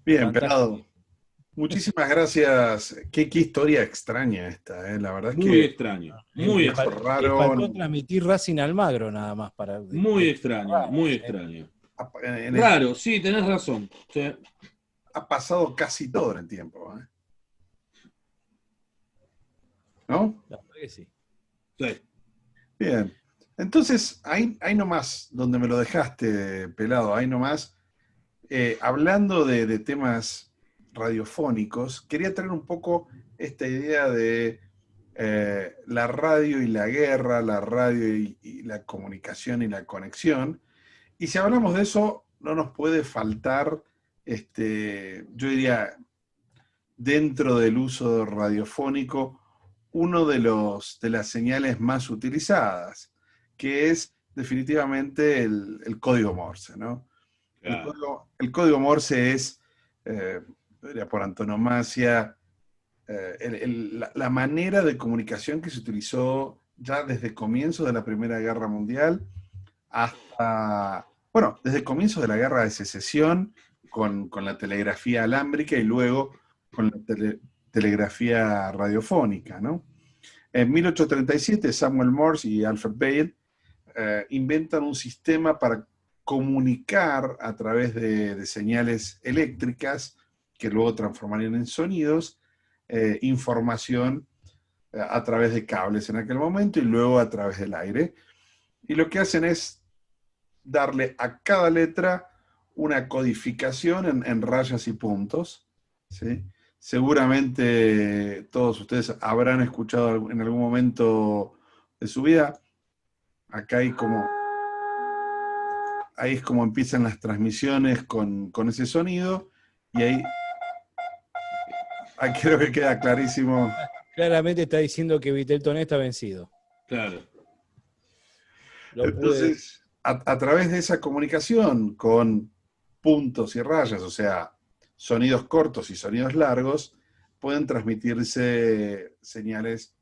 Bien, Pelado. Muchísimas gracias. Qué historia extraña esta, ¿eh? La verdad es muy que... extraño. Muy extraño. Le faltó transmitir Racing Almagro nada más. Muy extraño, muy extraño. Raro, sí, tenés razón. Sí. Ha pasado casi todo en el tiempo, ¿eh? ¿No? La verdad que sí. Sí. Bien. Entonces, ahí nomás, donde me lo dejaste, Pelado, ahí nomás, hablando de temas radiofónicos, quería traer un poco esta idea de la radio y la guerra, la radio y la comunicación y la conexión. Y si hablamos de eso, no nos puede faltar, yo diría, dentro del uso radiofónico, uno de las señales más utilizadas, que es definitivamente el código Morse, ¿no? Claro. El código Morse es, por antonomasia, la manera de comunicación que se utilizó ya desde comienzos de la Primera Guerra Mundial hasta, bueno, desde comienzos de la Guerra de Secesión, con la telegrafía alámbrica y luego con la telegrafía radiofónica, ¿no? En 1837, Samuel Morse y Alfred Bell inventan un sistema para comunicar a través de señales eléctricas que luego transformarían en sonidos, información a través de cables en aquel momento y luego a través del aire. Y lo que hacen es darle a cada letra una codificación en rayas y puntos, ¿sí? Seguramente todos ustedes habrán escuchado en algún momento de su vida. Acá ahí es como empiezan las transmisiones con ese sonido, y ahí creo que queda clarísimo. Claramente está diciendo que Viteltoné está vencido. Claro. Entonces, a través de esa comunicación con puntos y rayas, o sea, sonidos cortos y sonidos largos, pueden transmitirse señales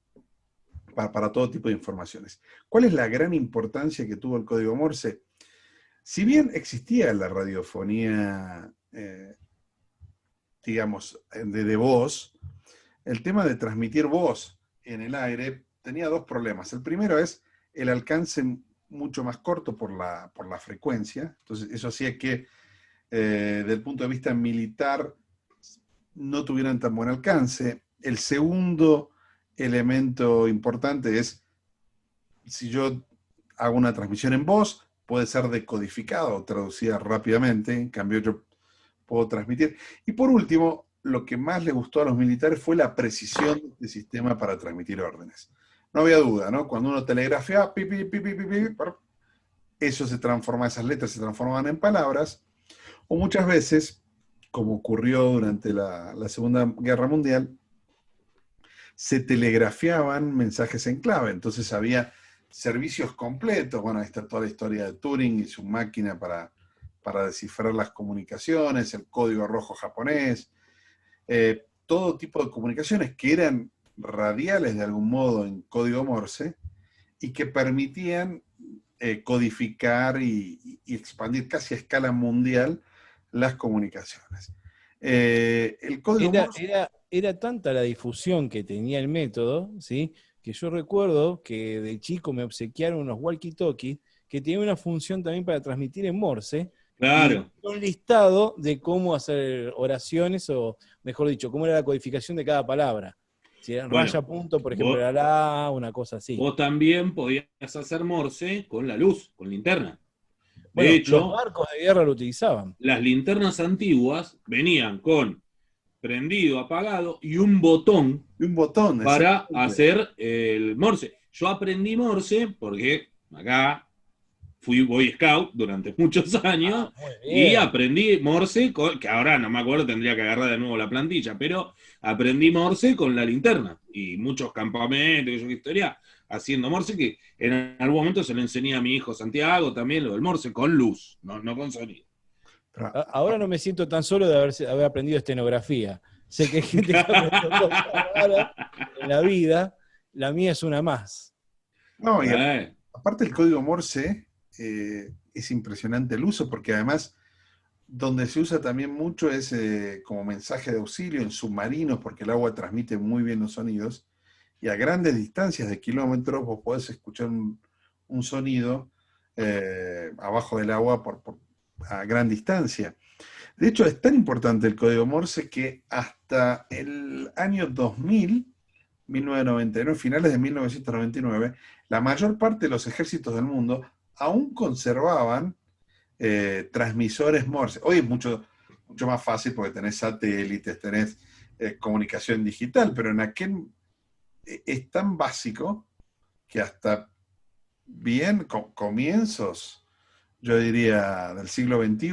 para todo tipo de informaciones. ¿Cuál es la gran importancia que tuvo el código Morse? Si bien existía la radiofonía, digamos, de voz, el tema de transmitir voz en el aire tenía dos problemas. El primero es el alcance mucho más corto por la frecuencia. Entonces, eso hacía que, desde el punto de vista militar, no tuvieran tan buen alcance. El segundo elemento importante es, si yo hago una transmisión en voz, puede ser decodificada o traducida rápidamente, en cambio yo puedo transmitir. Y por último, lo que más le gustó a los militares fue la precisión del sistema para transmitir órdenes. No había duda, ¿no? Cuando uno telegrafea, eso se transforma, esas letras se transforman en palabras, o muchas veces, como ocurrió durante la Segunda Guerra Mundial, se telegrafiaban mensajes en clave. Entonces había servicios completos. Bueno, ahí está toda la historia de Turing y su máquina para descifrar las comunicaciones, el código rojo japonés, todo tipo de comunicaciones que eran radiales de algún modo en código Morse y que permitían codificar y expandir casi a escala mundial las comunicaciones. El código Morse... Era tanta la difusión que tenía el método, ¿sí?, que yo recuerdo que de chico me obsequiaron unos walkie-talkie que tenían una función también para transmitir en Morse. Claro. Y un listado de cómo hacer oraciones, o mejor dicho, cómo era la codificación de cada palabra. Si eran raya punto, por ejemplo, era la, una cosa así. Vos también podías hacer Morse con la luz, con linterna. Bueno, De los hecho, barcos de guerra lo utilizaban. las linternas antiguas venían con prendido, apagado y un botón Y un botón, para exactamente. hacer el Morse. Yo aprendí Morse porque acá fui Boy Scout durante muchos Ah, años muy y bien. aprendí Morse, que ahora no me acuerdo, tendría que agarrar de nuevo la plantilla, pero aprendí Morse con la linterna y muchos campamentos, que yo qué historia, haciendo Morse, que en algún momento se lo enseñé a mi hijo Santiago también, lo del Morse, con luz, no con sonido. Pero, Ahora no me siento tan solo de haber aprendido estenografía. Sé que hay gente que aprendió cosas raras en la vida, la mía es una más. no, y Eh, aparte el código Morse es impresionante el uso, porque además donde se usa también mucho es como mensaje de auxilio en submarinos, porque el agua transmite muy bien los sonidos, y a grandes distancias de kilómetros vos podés escuchar un sonido abajo del agua a gran distancia. De hecho, es tan importante el código Morse que hasta el año 2000, 1999, finales de 1999, la mayor parte de los ejércitos del mundo aún conservaban transmisores Morse. Hoy es mucho más fácil porque tenés satélites, tenés comunicación digital, pero en aquel es tan básico que hasta bien comienzos, yo diría, del siglo XXI,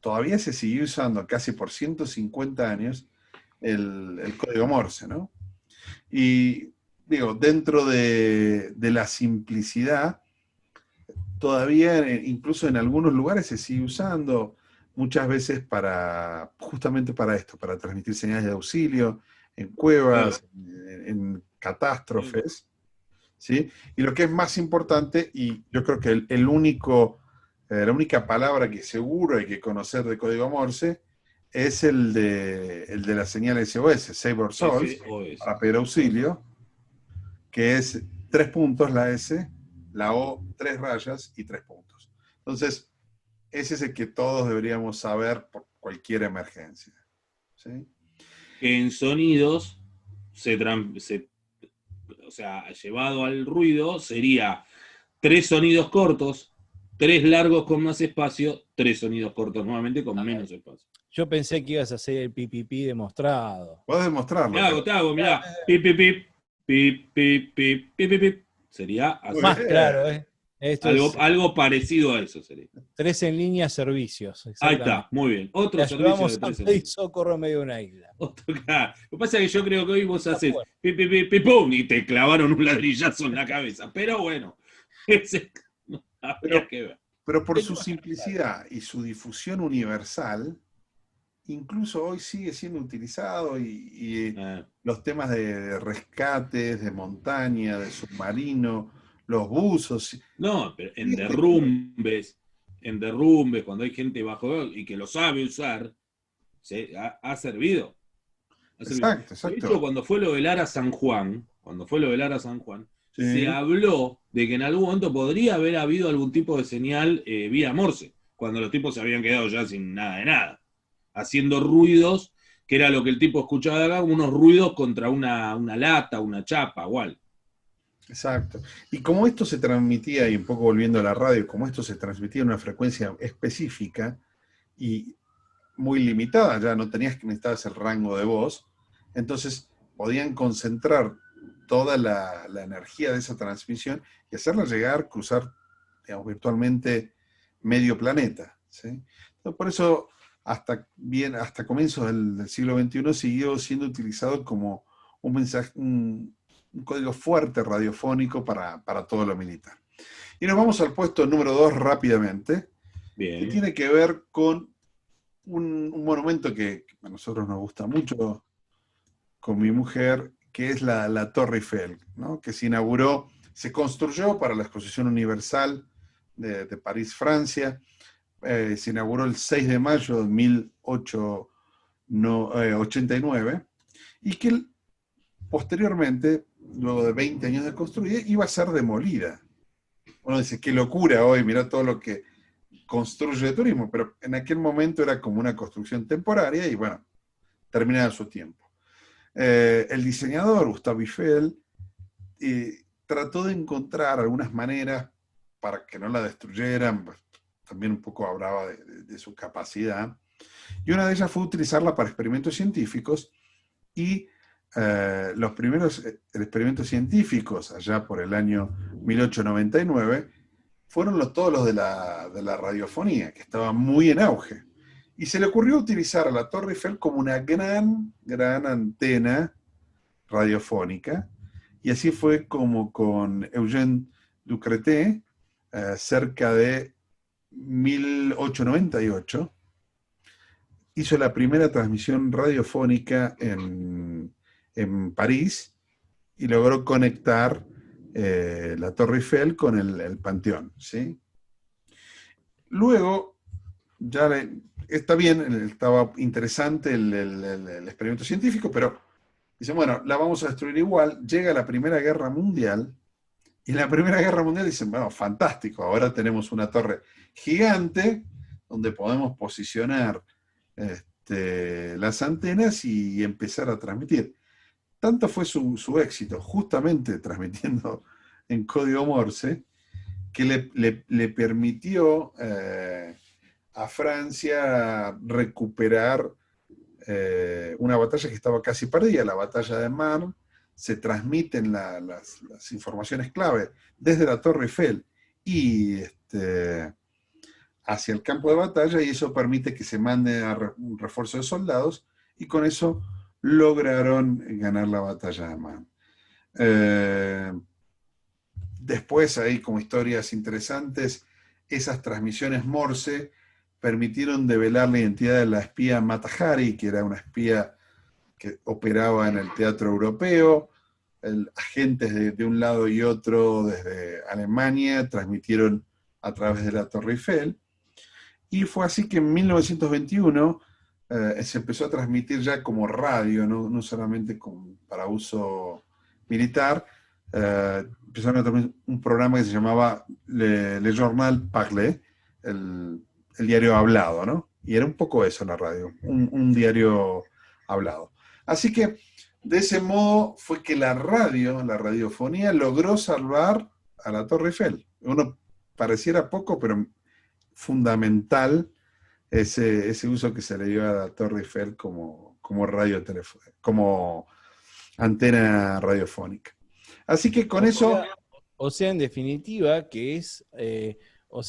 todavía se sigue usando casi por 150 años el código Morse, ¿no? Y digo, dentro de la simplicidad, todavía incluso en algunos lugares se sigue usando, muchas veces justamente para esto, para transmitir señales de auxilio en claro. cuevas, en catástrofes, ¿sí? Y lo que es más importante, y yo creo que la única palabra que seguro hay que conocer de código Morse es el de la señal SOS, Save Our Souls, SOS. para pedir auxilio, que es 3 puntos la S, la O 3 rayas y 3 puntos. Entonces, ese es el que todos deberíamos saber por cualquier emergencia. ¿Sí? Que en sonidos o sea, llevado al ruido sería 3 sonidos cortos, 3 largos con más espacio, 3 sonidos cortos nuevamente con menos espacio. Yo pensé que ibas a hacer el pipipi demostrado. Podés demostrarlo, pero Te hago, mirá. Pip, pip, pip, pip, pip, pip, pip, pip, pip. Sería muy así. Más claro, bien. ¿eh? Esto Algo, es algo parecido a eso sería. 3 en línea servicios, Ahí exactamente. está, muy bien. Te Otro servicio de ayudamos a 3 en pedir línea. socorro en medio de una isla. Claro. Lo que pasa es que yo creo que hoy vos Está haces bueno. pip, pip, pip, pip, pum, y te clavaron un ladrillazo en la cabeza. Pero bueno, ese, no, habría Pero, que ver. pero por su Claro. simplicidad y su difusión universal, incluso hoy sigue siendo utilizado y Ah, los temas de rescates, de montaña, de submarino, los buzos, no, pero siguen teniendo. en derrumbes, cuando hay gente bajo y que lo sabe usar, ha servido. Ha servido. Exacto, De hecho, exacto. cuando fue lo del Ara San Juan, cuando fue lo del Ara San Juan, se Sí, habló de que en algún momento podría haber habido algún tipo de señal vía Morse, cuando los tipos se habían quedado ya sin nada de nada, haciendo ruidos, que era lo que el tipo escuchaba de acá, unos ruidos contra una lata, una chapa, igual. exacto. Y como esto se transmitía, y un poco volviendo a la radio, como esto se transmitía en una frecuencia específica y muy limitada, ya no tenías que necesitar el rango de voz, entonces podían concentrar toda la energía de esa transmisión y hacerla llegar, cruzar, digamos, virtualmente medio planeta. ¿Sí? Entonces, por eso, hasta comienzos del siglo XXI siguió siendo utilizado como un mensaje, un código fuerte radiofónico para todo lo militar. Y nos vamos al puesto número 2 rápidamente, que Bien. tiene que ver con un monumento que a nosotros nos gusta mucho con mi mujer, que es la Torre Eiffel, ¿no? Que se construyó para la Exposición Universal de París, Francia. Se inauguró el 6 de mayo de 1889 y que posteriormente, luego de 20 años de construir, iba a ser demolida. Uno dice, qué locura hoy, mira todo lo que construye de turismo, pero en aquel momento era como una construcción temporaria y bueno, terminaba su tiempo. El diseñador, Gustave Eiffel, trató de encontrar algunas maneras para que no la destruyeran, también un poco hablaba de su capacidad. Y una de ellas fue utilizarla para experimentos científicos, y los primeros experimentos científicos, allá por el año 1899, fueron todos los de la radiofonía, que estaba muy en auge. Y se le ocurrió utilizar a la Torre Eiffel como una gran antena radiofónica, y así fue como con Eugène Ducretet, cerca de 1898, hizo la primera transmisión radiofónica en París, y logró conectar la Torre Eiffel con el Panteón, ¿sí? Luego, está bien, estaba interesante el experimento científico, pero dicen, bueno, la vamos a destruir igual. Llega la Primera Guerra Mundial, y en la Primera Guerra Mundial dicen, bueno, fantástico, ahora tenemos una torre gigante donde podemos posicionar las antenas y empezar a transmitir. Tanto fue su éxito, justamente transmitiendo en código Morse, que le permitió a Francia recuperar una batalla que estaba casi perdida, la batalla de Marne. Se transmiten las informaciones clave desde la Torre Eiffel y hacia el campo de batalla, y eso permite que se mande un refuerzo de soldados, y con eso lograron ganar la batalla de Marne. Después, ahí como historias interesantes, esas transmisiones Morse permitieron develar la identidad de la espía Mata Hari, que era una espía que operaba en el teatro europeo. Agentes de un lado y otro desde Alemania transmitieron a través de la Torre Eiffel, y fue así que en 1921 se empezó a transmitir ya como radio, no solamente para uso militar. Empezaron a transmitir un programa que se llamaba Le Journal Parlé, el diario hablado, ¿no? Y era un poco eso la radio, un diario hablado. Así que de ese modo fue que la radiofonía logró salvar a la Torre Eiffel. Uno pareciera poco, pero fundamental ese uso que se le dio a la Torre Eiffel como como antena radiofónica. Así que con eso... O sea, en definitiva, que es,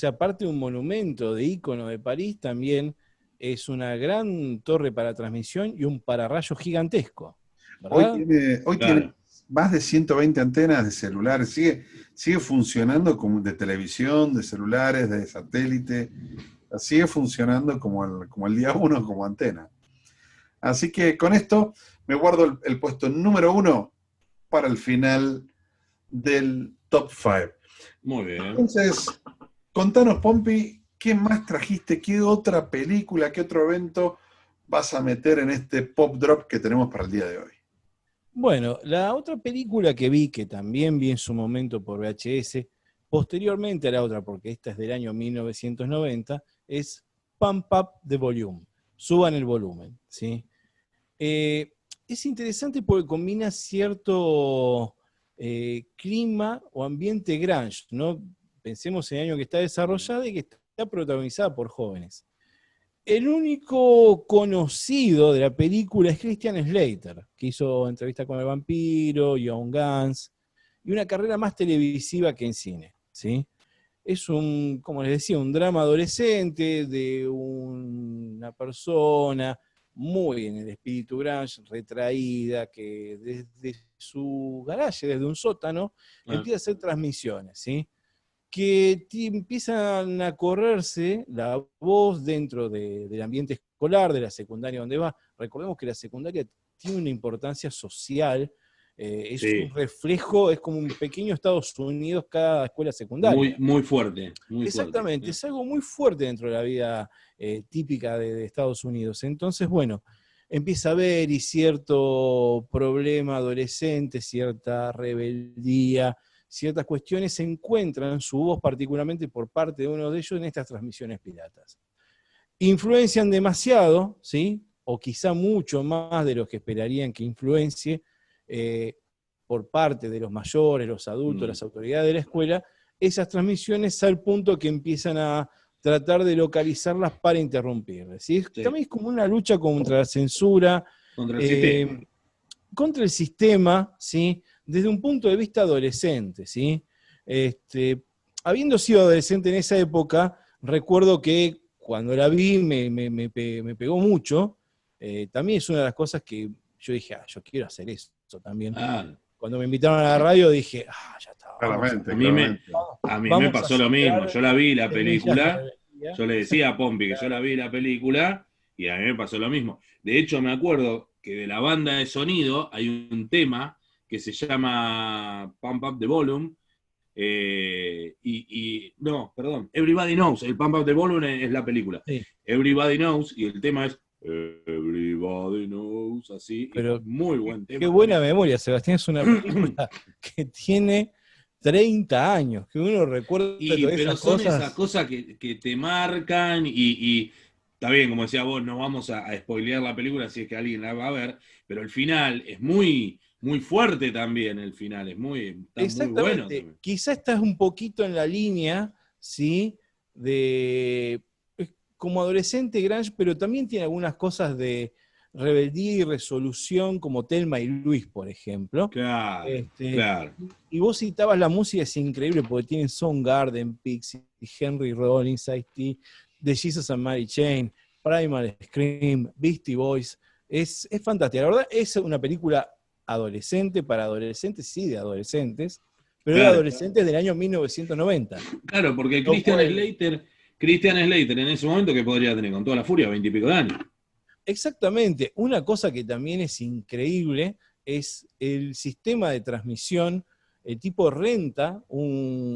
aparte de un monumento de ícono de París, también es una gran torre para transmisión y un pararrayos gigantesco, ¿verdad? Hoy tiene más de 120 antenas de celulares, sigue funcionando como de televisión, de celulares, de satélite, sigue funcionando como el día 1 como antena. Así que con esto me guardo el puesto número 1 para el final del Top 5. Muy bien. Entonces, contanos, Pompi, ¿qué más trajiste? ¿Qué otra película, qué otro evento vas a meter en este Pop Drop que tenemos para el día de hoy? Bueno, la otra película que vi, que también vi en su momento por VHS, posteriormente a la otra, porque esta es del año 1990, es Pump Up the Volume, suban el volumen, ¿sí? Es interesante porque combina cierto clima o ambiente grunge, ¿no? Pensemos en el año que está desarrollada y que está protagonizada por jóvenes. El único conocido de la película es Christian Slater, que hizo Entrevista con el Vampiro, Young Guns, y una carrera más televisiva que en cine, ¿sí? Es como les decía, un drama adolescente de una persona muy en el espíritu grunge, retraída, que desde su garaje, desde un sótano, empieza a hacer transmisiones, ¿sí? Que empiezan a correrse la voz dentro del ambiente escolar, de la secundaria donde va. Recordemos que la secundaria tiene una importancia social, es un reflejo, es como un pequeño Estados Unidos cada escuela secundaria. Muy fuerte. Exactamente, es algo muy fuerte dentro de la vida típica de Estados Unidos. Entonces, bueno, empieza a haber cierto problema adolescente, cierta rebeldía, ciertas cuestiones se encuentran su voz particularmente por parte de uno de ellos en estas transmisiones piratas. Influencian demasiado, ¿sí? O quizá mucho más de lo que esperarían que influencie por parte de los mayores, los adultos, las autoridades de la escuela, esas transmisiones al punto que empiezan a tratar de localizarlas para interrumpirles. ¿Sí? Sí. También es como una lucha contra la censura, Contra el sistema. contra el sistema, ¿sí? Desde un punto de vista adolescente, ¿sí? Habiendo sido adolescente en esa época, recuerdo que cuando la vi me pegó mucho. También es una de las cosas que yo dije, yo quiero hacer eso también. Cuando me invitaron a la radio dije, ya está. Claramente, A mí me pasó lo mismo. Yo la vi la película, yo le decía a Pompi que yo la vi la película y a mí me pasó lo mismo. De hecho, me acuerdo que de la banda de sonido hay un tema que se llama Pump Up the Volume. No, perdón, Everybody Knows. El Pump Up the Volume es la película. Sí. Everybody Knows y el tema es Everybody Knows, así. Pero muy buen tema. Qué buena memoria, Sebastián. Es una película que tiene 30 años, que uno recuerda todas pero esas son cosas. esas cosas que te marcan y está bien, como decía vos, no vamos a spoilear la película si es que alguien la va a ver, pero el final es muy, muy fuerte también, el final está muy bueno también. Quizá estás un poquito en la línea, ¿sí? Como adolescente grunge, pero también tiene algunas cosas de rebeldía y resolución, como Thelma y Luis, por ejemplo. Claro, claro. Y vos citabas la música, es increíble, porque tienen Soundgarden, Pixies, Henry Rollins, Ice-T, The Jesus and Mary Chain, Primal Scream, Beastie Boys. Es fantástica. La verdad, es una película adolescente, para adolescentes, sí, de adolescentes, pero de adolescentes del año 1990. Claro, porque Christian Slater en ese momento, que podría tener con toda la furia, 20 y pico de años. Exactamente. Una cosa que también es increíble es el sistema de transmisión. El tipo renta,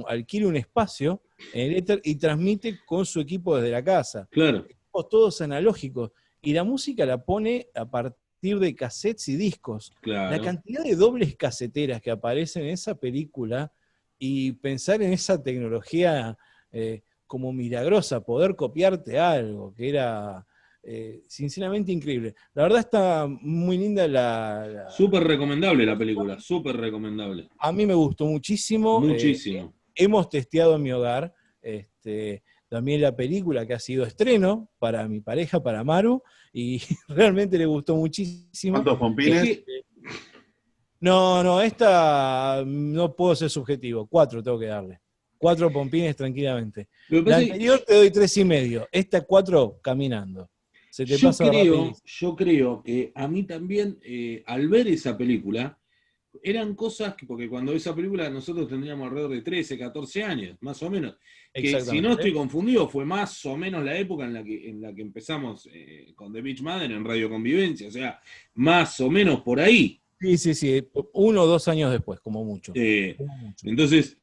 alquila un espacio en el éter y transmite con su equipo desde la casa. Claro. Equipos todos analógicos. Y la música la pone a partir de cassettes y discos. Claro. La cantidad de dobles caseteras que aparecen en esa película y pensar en esa tecnología como milagrosa, poder copiarte algo, que era sinceramente increíble. La verdad está muy linda Súper recomendable la película, súper recomendable. A mí me gustó muchísimo. Muchísimo. Hemos testeado en mi hogar también la película, que ha sido estreno para mi pareja, para Maru, y realmente le gustó muchísimo. ¿Cuántos pompines? No, esta no puedo ser subjetivo. 4 tengo que darle. 4 pompines tranquilamente. La anterior te doy 3,5. Esta 4 caminando. Se te pasa rapidísimo. Yo creo que a mí también, al ver esa película, eran cosas que, porque cuando esa película nosotros tendríamos alrededor de 13, 14 años, más o menos. Que si no estoy confundido, fue más o menos la época en la que empezamos con The Beach Mother en Radio Convivencia, o sea, más o menos por ahí. Sí, 1 o 2 años después, como mucho. Entonces,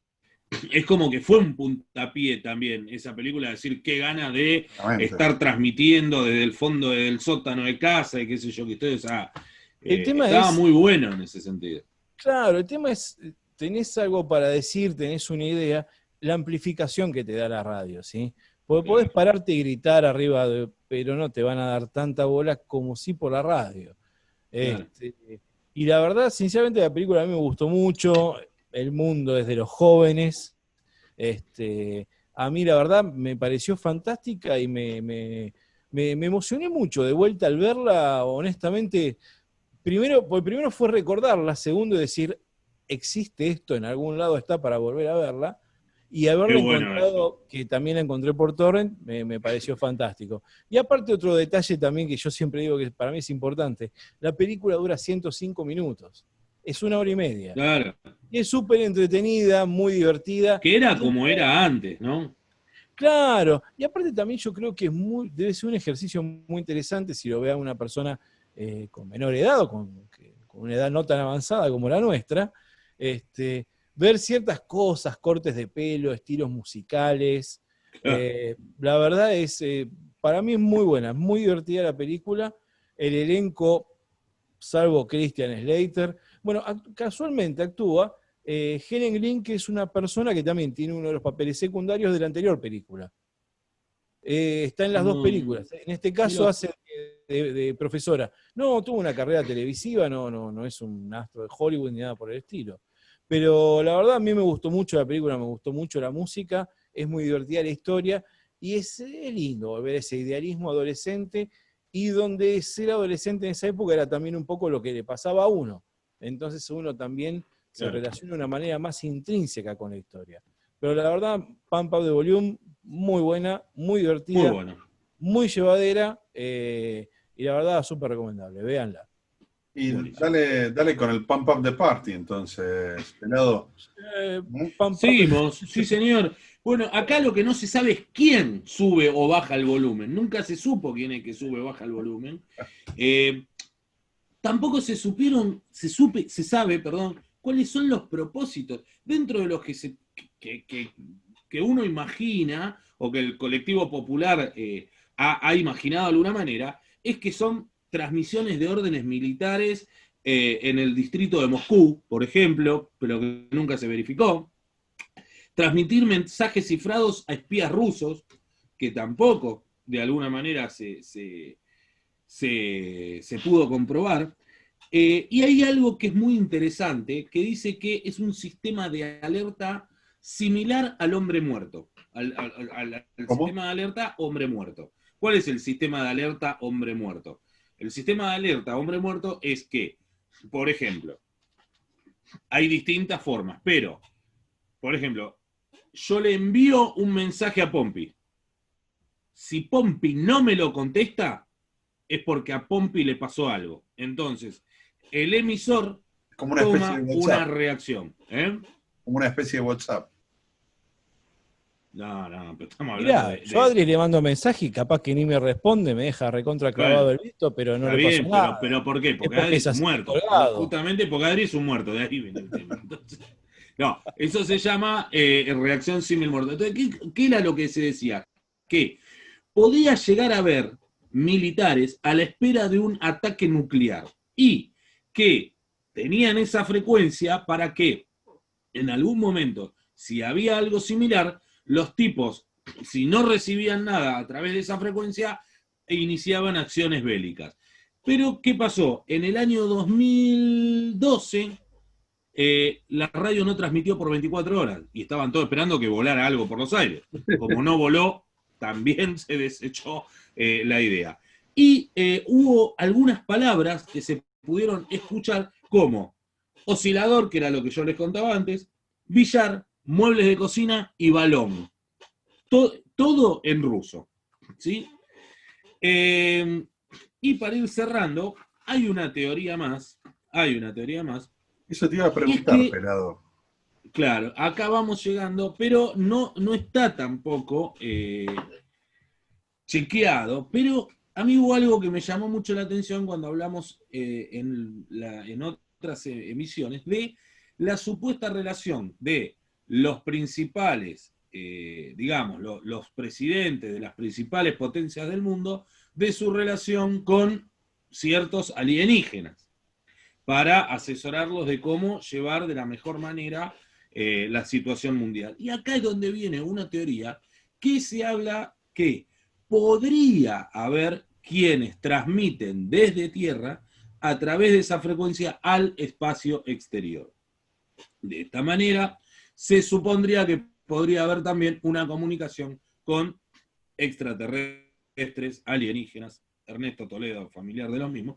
es como que fue un puntapié también esa película, decir qué gana de estar transmitiendo desde el fondo del sótano de casa y qué sé yo, que ustedes estaba muy bueno en ese sentido. Claro, el tema es, tenés algo para decir, tenés una idea, la amplificación que te da la radio, ¿sí? Porque podés pararte y gritar arriba, pero no te van a dar tanta bola como sí por la radio. Claro. Y la verdad, sinceramente, la película a mí me gustó mucho, el mundo es de los jóvenes, a mí la verdad me pareció fantástica y me emocioné mucho de vuelta al verla, honestamente. Primero fue recordarla, segundo decir, existe esto, en algún lado está para volver a verla, y haberla encontrado, que también la encontré por torrent, me pareció fantástico. Y aparte otro detalle también que yo siempre digo que para mí es importante, la película dura 105 minutos, es 1 hora y media. Claro. Y es súper entretenida, muy divertida. Que era como era antes, ¿no? Claro, y aparte también yo creo que debe ser un ejercicio muy interesante si lo vea una persona con menor edad o con una edad no tan avanzada como la nuestra, ver ciertas cosas, cortes de pelo, estilos musicales. La verdad es, para mí es muy buena, muy divertida la película. El elenco, salvo Christian Slater, bueno, casualmente actúa Helen Glynn, que es una persona que también tiene uno de los papeles secundarios de la anterior película. Está en las 2 películas. En este caso hace de profesora. No tuvo una carrera televisiva, no es un astro de Hollywood ni nada por el estilo. Pero la verdad a mí me gustó mucho la película, me gustó mucho la música, es muy divertida la historia Y es lindo ver ese idealismo adolescente, y donde ser adolescente en esa época era también un poco lo que le pasaba a uno. Entonces uno también se relaciona de una manera más intrínseca con la historia. Pero la verdad, Pump Up the Volume, muy buena, muy divertida, Muy bueno. muy llevadera, y la verdad, súper recomendable, véanla. Y dale con el Pump Up the Party, entonces, pelado. Seguimos, sí señor. Bueno, acá lo que no se sabe es quién sube o baja el volumen. Nunca se supo quién es que sube o baja el volumen. Tampoco se sabe, cuáles son los propósitos dentro de los que uno imagina, o que el colectivo popular ha imaginado de alguna manera, es que son transmisiones de órdenes militares en el distrito de Moscú, por ejemplo, pero que nunca se verificó. Transmitir mensajes cifrados a espías rusos, que tampoco de alguna manera se pudo comprobar. Y hay algo que es muy interesante, que dice que es un sistema de alerta similar al hombre muerto, al sistema de alerta hombre muerto. ¿Cuál es el sistema de alerta hombre muerto? El sistema de alerta hombre muerto es que, por ejemplo, hay distintas formas, pero, por ejemplo, yo le envío un mensaje a Pompi. Si Pompi no me lo contesta, es porque a Pompi le pasó algo. Entonces, el emisor toma una reacción. Como una especie de WhatsApp. No, pero estamos hablando yo a Adri le mando mensaje y capaz que ni me responde, me deja recontra clavado el visto, pero no le pasa nada. Pero ¿por qué? Porque Adri es un muerto. Justamente porque Adri es un muerto, de ahí viene el tema. Entonces, no, eso se llama reacción símil muerto. Entonces, ¿qué era lo que se decía? Que podía llegar a haber militares a la espera de un ataque nuclear y que tenían esa frecuencia para que en algún momento, si había algo similar, los tipos, si no recibían nada a través de esa frecuencia, iniciaban acciones bélicas. Pero, ¿qué pasó? En el año 2012, la radio no transmitió por 24 horas y estaban todos esperando que volara algo por los aires. Como no voló, también se desechó la idea. Y hubo algunas palabras que se pudieron escuchar como oscilador, que era lo que yo les contaba antes, billar, muebles de cocina y balón. Todo en ruso. ¿Sí? Y para ir cerrando, hay una teoría más. Eso te iba a preguntar, pelado. Claro, acá vamos llegando, pero no está tampoco chequeado. Pero a mí hubo algo que me llamó mucho la atención cuando hablamos en otras emisiones de la supuesta relación de los principales, digamos, los presidentes de las principales potencias del mundo, de su relación con ciertos alienígenas, para asesorarlos de cómo llevar de la mejor manera la situación mundial. Y acá es donde viene una teoría que se habla que podría haber quienes transmiten desde Tierra a través de esa frecuencia al espacio exterior. De esta manera, se supondría que podría haber también una comunicación con extraterrestres, alienígenas. Ernesto Toledo, familiar de los mismos,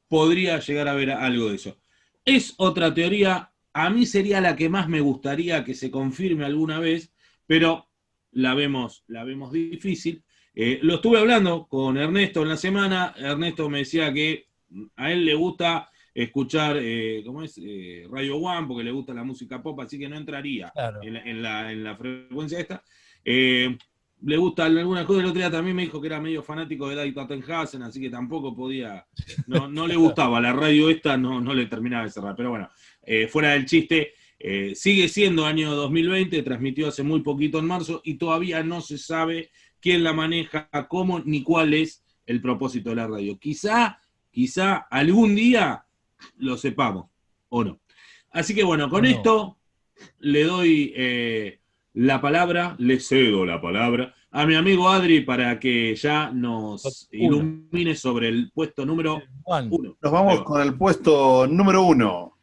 podría llegar a haber algo de eso. Es otra teoría, a mí sería la que más me gustaría que se confirme alguna vez, pero la vemos difícil. Lo estuve hablando con Ernesto en la semana. Ernesto me decía que a él le gusta escuchar, Radio One, porque le gusta la música pop, así que no entraría en la frecuencia esta. Le gusta algunas cosas. El otro día también me dijo que era medio fanático de David Attenhausen, así que tampoco podía, no le gustaba la radio esta, no le terminaba de cerrar. Pero bueno, fuera del chiste, sigue siendo año 2020, transmitió hace muy poquito en marzo y todavía no se sabe quién la maneja, cómo, ni cuál es el propósito de la radio. Quizá algún día lo sepamos, o no. Así que bueno, con esto le doy la palabra, le cedo la palabra a mi amigo Adri para que ya nos ilumine sobre el puesto número 1. Nos vamos con el puesto número 1.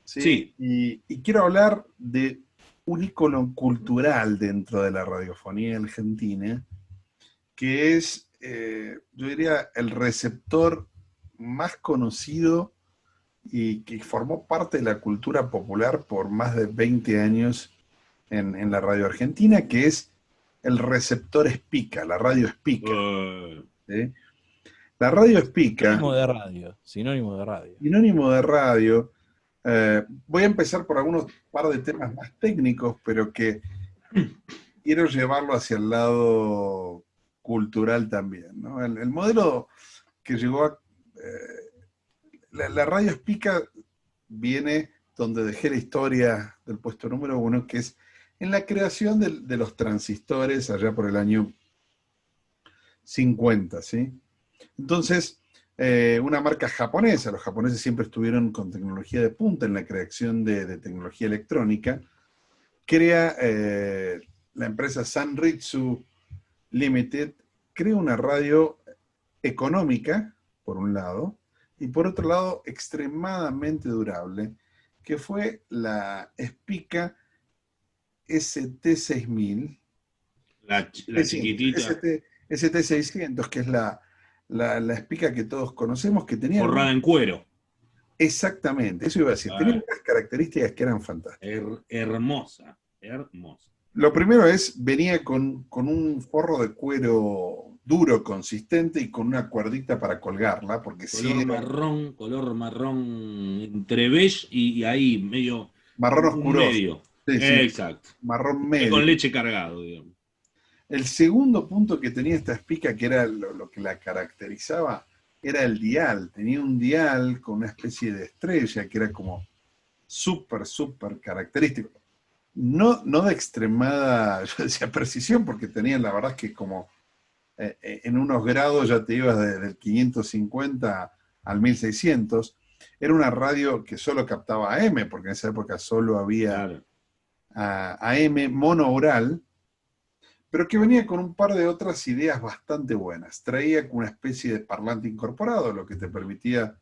¿Sí? Sí. Y quiero hablar de un ícono cultural dentro de la radiofonía argentina, que es, yo diría, el receptor más conocido y que formó parte de la cultura popular por más de 20 años en la radio argentina, que es el receptor Spica, la radio Spica. ¿Sí? La radio Spica, Sinónimo de radio, sinónimo de radio. sinónimo de radio. Voy a empezar por algunos par de temas más técnicos, pero que quiero llevarlo hacia el lado cultural también, ¿no? El modelo que llegó a... la radio Spica viene donde dejé la historia del puesto número 1, que es en la creación de los transistores allá por el año 50, ¿sí? Entonces, una marca japonesa, los japoneses siempre estuvieron con tecnología de punta en la creación de tecnología electrónica, crea la empresa Sanritsu Limited, crea una radio económica, por un lado, y por otro lado, extremadamente durable, que fue la Spica ST6000. La chiquitita. ST600, que es la Spica que todos conocemos, que tenía... Forrada en cuero. Exactamente, eso iba a decir. Tenía unas características que eran fantásticas. Hermosa, hermosa. Lo primero es, venía con un forro de cuero duro, consistente, y con una cuerdita para colgarla, porque color marrón entre beige y ahí medio... Marrón oscuroso. Medio. Sí, sí. Exacto. Marrón medio. Con leche cargado, digamos. El segundo punto que tenía esta Spica, que era lo que la caracterizaba, era el dial. Tenía un dial con una especie de estrella que era como súper, súper característico. No de extremada, yo decía, precisión, porque tenía, la verdad es que como en unos grados ya te ibas del 550 al 1600. Era una radio que solo captaba AM, porque en esa época solo había AM monoural, pero que venía con un par de otras ideas bastante buenas. Traía una especie de parlante incorporado, lo que te permitía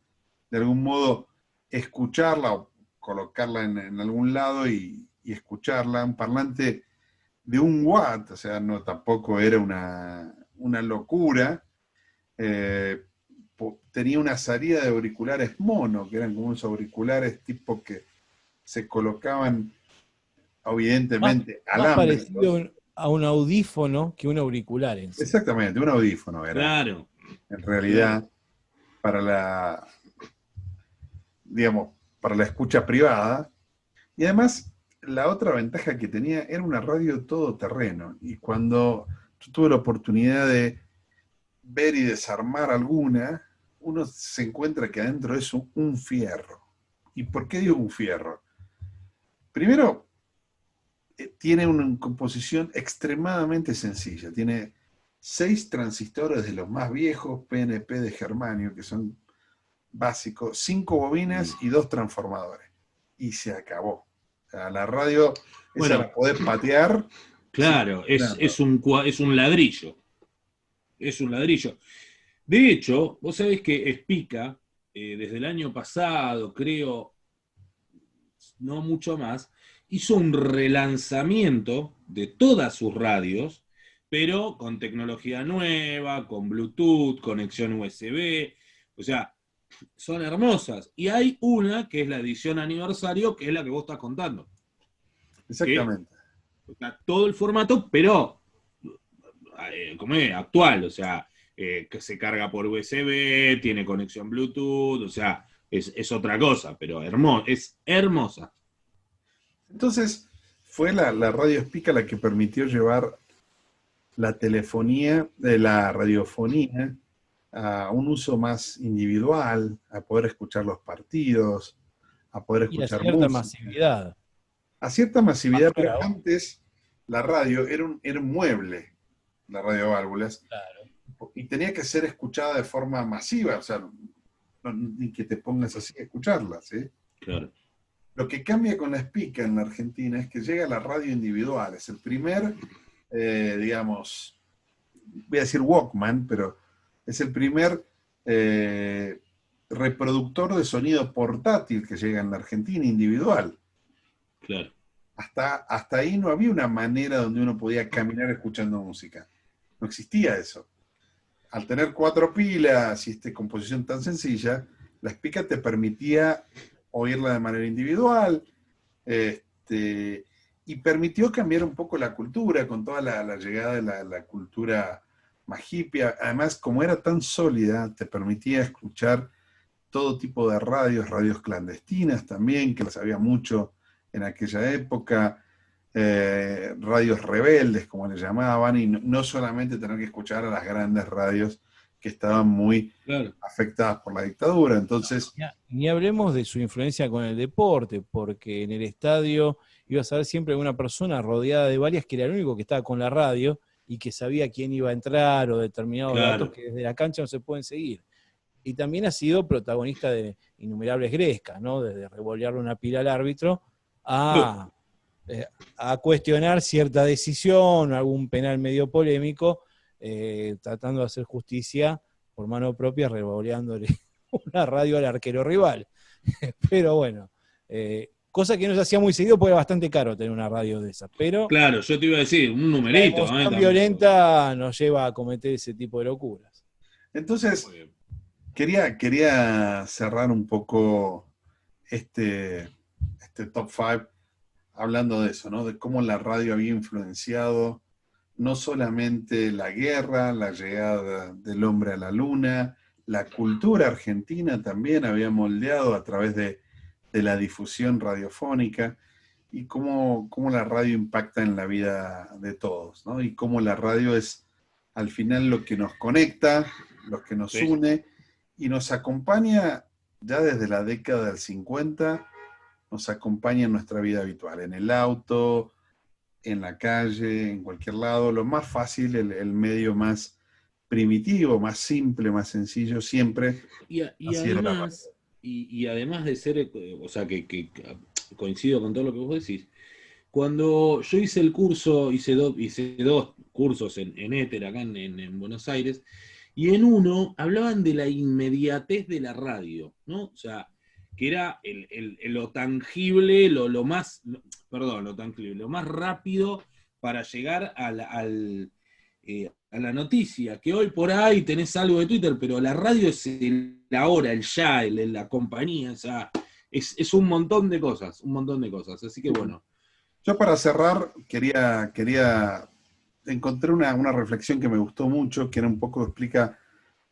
de algún modo escucharla o colocarla en algún lado y escucharla. Un parlante de 1 watt, o sea, no tampoco era una locura. Tenía una salida de auriculares mono, que eran como unos auriculares tipo que se colocaban evidentemente alámbricos. Más parecido a un audífono que un auricular en sí. Exactamente, un audífono era. Claro. En realidad, para la, digamos, para la escucha privada. Y además, la otra ventaja que tenía era una radio todoterreno. Y cuando yo tuve la oportunidad de ver y desarmar alguna, uno se encuentra que adentro es un fierro. ¿Y por qué digo un fierro? Primero, tiene una composición extremadamente sencilla. Tiene 6 transistores de los más viejos, PNP de germanio, que son básicos, 5 bobinas y 2 transformadores. Y se acabó. O sea, la radio, esa la podés patear. Claro, es un ladrillo. Es un ladrillo. De hecho, vos sabés que Spica, desde el año pasado, creo, no mucho más, hizo un relanzamiento de todas sus radios, pero con tecnología nueva, con Bluetooth, conexión USB, o sea, son hermosas. Y hay una que es la edición aniversario, que es la que vos estás contando. Exactamente. Todo el formato, pero como es, actual, o sea, que se carga por USB, tiene conexión Bluetooth, o sea, es otra cosa, pero es hermosa. Entonces, fue la radio Spica la que permitió llevar la telefonía, la radiofonía, a un uso más individual, a poder escuchar los partidos, a poder escuchar y a cierta música. masividad. A cierta masividad, pero antes la radio era un mueble, la radio válvulas, Claro. y tenía que ser escuchada de forma masiva, o sea, ni que te pongas así a escucharla, ¿sí? Claro. Lo que cambia con la Spica en la Argentina es que llega la radio individual, es el primer, digamos, voy a decir Walkman, pero es el primer reproductor de sonido portátil que llega en la Argentina individual. Claro. hasta ahí no había una manera donde uno podía caminar escuchando música. No existía eso. Al tener 4 pilas y esta composición tan sencilla, la Spica te permitía oírla de manera individual, y permitió cambiar un poco la cultura con toda la llegada de la cultura más hippie. Además, como era tan sólida, te permitía escuchar todo tipo de radios clandestinas también, que las había mucho en aquella época, radios rebeldes, como le llamaban, y no solamente tener que escuchar a las grandes radios que estaban muy afectadas por la dictadura. Entonces, ni hablemos de su influencia con el deporte, porque en el estadio ibas a ver siempre una persona rodeada de varias que era el único que estaba con la radio y que sabía quién iba a entrar o determinados datos que desde la cancha no se pueden seguir. Y también ha sido protagonista de innumerables grescas, ¿no? Desde revolearle una pila al árbitro a cuestionar cierta decisión, algún penal medio polémico, tratando de hacer justicia por mano propia, revoleándole una radio al arquero rival. Pero bueno, cosa que no se hacía muy seguido porque era bastante caro tener una radio de esas. Pero claro, yo te iba a decir, un numerito. La emoción violenta nos lleva a cometer ese tipo de locuras. Entonces, quería cerrar un poco este top 5 hablando de eso, ¿no? De cómo la radio había influenciado no solamente la guerra, la llegada del hombre a la luna, la cultura argentina también había moldeado a través de la difusión radiofónica, y cómo la radio impacta en la vida de todos, ¿no? Y cómo la radio es al final lo que nos conecta, lo que nos une, y nos acompaña ya desde la década del 50, nos acompaña en nuestra vida habitual, en el auto, en la calle, en cualquier lado. Lo más fácil, el medio más primitivo, más simple, más sencillo, siempre. Y además de ser, o sea, que coincido con todo lo que vos decís, cuando yo hice el curso, hice 2 cursos en Éter, acá en Buenos Aires, y en uno hablaban de la inmediatez de la radio, ¿no? O sea, que era lo tangible, lo más rápido para llegar a la noticia, que hoy por ahí tenés algo de Twitter, pero la radio es la hora, el ya, la compañía, o sea, es un montón de cosas, así que bueno. Yo para cerrar quería encontré una reflexión que me gustó mucho, que era un poco explica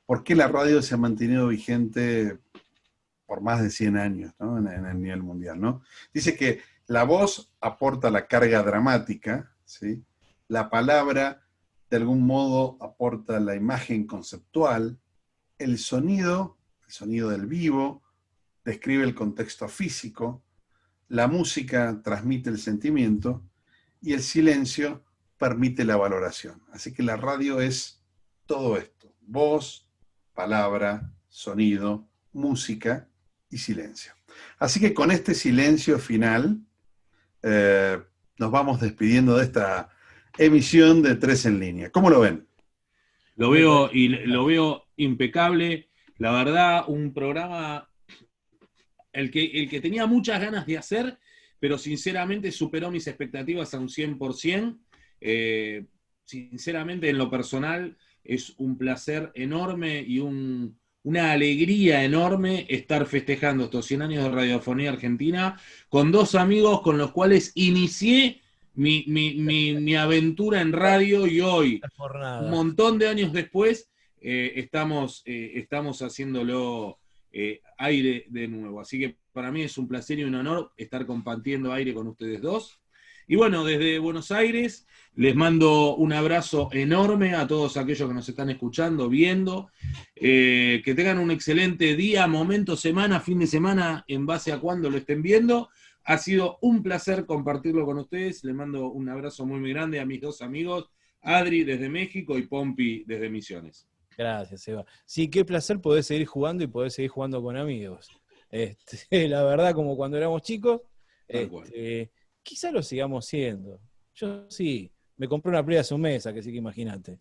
por qué la radio se ha mantenido vigente por más de 100 años, ¿no? en el nivel mundial, ¿no? Dice que la voz aporta la carga dramática, ¿sí? La palabra, de algún modo, aporta la imagen conceptual, el sonido del vivo, describe el contexto físico, la música transmite el sentimiento, y el silencio permite la valoración. Así que la radio es todo esto: voz, palabra, sonido, música y silencio. Así que con este silencio final nos vamos despidiendo de esta emisión de 3 en línea. ¿Cómo lo ven? Lo veo impecable. La verdad, un programa el que tenía muchas ganas de hacer, pero sinceramente superó mis expectativas a un 100%. Sinceramente, en lo personal, es un placer enorme y una alegría enorme estar festejando estos 100 años de radiofonía argentina con 2 amigos con los cuales inicié mi aventura en radio, y hoy, un montón de años después, estamos haciéndolo aire de nuevo. Así que para mí es un placer y un honor estar compartiendo aire con ustedes dos. Y bueno, desde Buenos Aires les mando un abrazo enorme a todos aquellos que nos están escuchando, viendo. Que tengan un excelente día, momento, semana, fin de semana, en base a cuando lo estén viendo. Ha sido un placer compartirlo con ustedes. Les mando un abrazo muy, muy grande a mis 2 amigos, Adri desde México y Pompi desde Misiones. Gracias, Eva. Sí, qué placer poder seguir jugando y poder seguir jugando con amigos. La verdad, como cuando éramos chicos, quizá lo sigamos siendo. Yo sí, me compré una Play hace un mes, que sí que imagínate.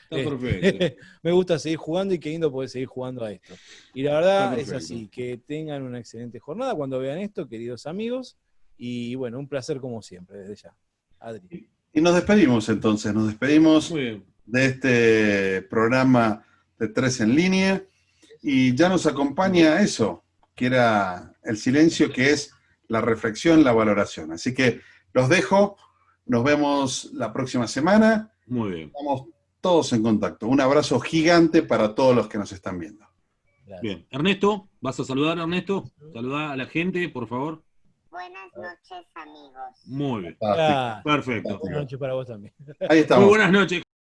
Está perfecto. Me gusta seguir jugando y qué lindo poder seguir jugando a esto. Y la verdad es así, que tengan una excelente jornada cuando vean esto, queridos amigos, Y bueno, un placer como siempre, desde ya. Adri. Y nos despedimos entonces, nos despedimos Muy bien. de este programa de 3 en línea y ya nos acompaña eso, que era el silencio, que es la reflexión, la valoración. Así que los dejo, nos vemos la próxima semana, Muy bien. estamos todos en contacto. Un abrazo gigante para todos los que nos están viendo. Gracias. Bien. Ernesto, ¿vas a saludar, Ernesto? Saludar a la gente, por favor. Buenas noches, amigos. Muy bien. Ah, Perfecto. buenas noches para vos también. Ahí estamos. Muy buenas noches.